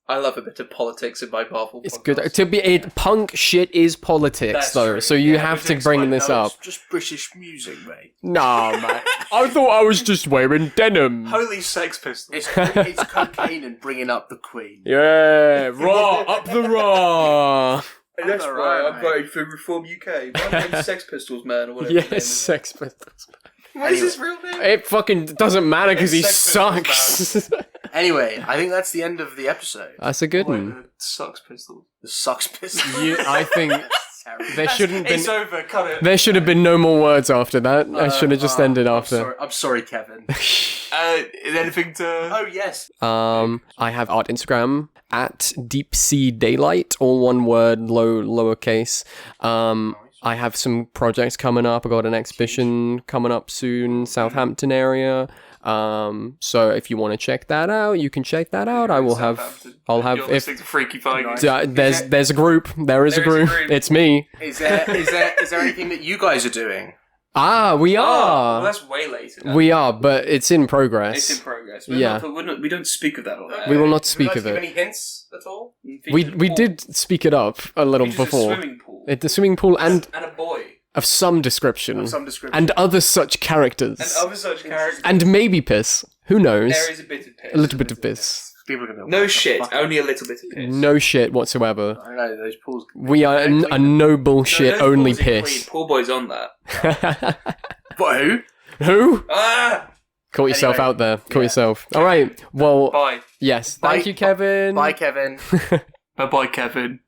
I love a bit of politics in my Marvel. It's podcast. good. Punk shit is politics, That's though, true. so you have to bring this up. It's just British music, mate. Nah, man. I thought I was just wearing denim. Holy Sex Pistols. It's cocaine and bringing up the Queen. Yeah, raw, up the raw. And that's Alright, why I'm mate. voting for Reform UK. My name's Sex Pistols, man, or whatever. the name Yes, is. Sex Pistols. What is his real name? It fucking doesn't matter because he It's Sex sucks. Anyway, I think that's the end of the episode. That's a good Wait, one. the Sex Pistols. The Sucks Pistols. I think Terrible. there shouldn't been. It's over, cut it. There should have been no more words after that. I should have just ended after. I'm sorry, Kevin. Anything to... Oh, yes. I have art Instagram at Deep Sea Daylight, all one word, lowercase. I have some projects coming up. I got an exhibition coming up soon, Southampton area. So if you want to check that out, you can check that out. I will have. I'll have. You're listening to Freaky Friday. There's a group. There is a group. It's me. Is there anything that you guys are doing? We Well, are. that's way later. Now. We are, but it's in progress. It's in progress. Yeah. We don't speak of that on air. We will not speak of Give it. any hints at all? We did speak it up a little Features a before. swimming pool. The swimming pool and And a boy. of some description. Of some description. And other such characters. And other such characters. And maybe piss. Who knows? There is a bit of piss. A little bit of piss. People are gonna No what the shit, fuck? only a little bit of piss. No shit whatsoever. I don't know, those pools. We are a no bullshit, No, only pools are clean. piss. Pool boy's on that. What, who? Who? Ah! Call yourself Anyway, out there. Call yourself. All right. Well, Bye. yes. Thank Bye. you, Kevin. Bye, Kevin. Bye-bye, Kevin.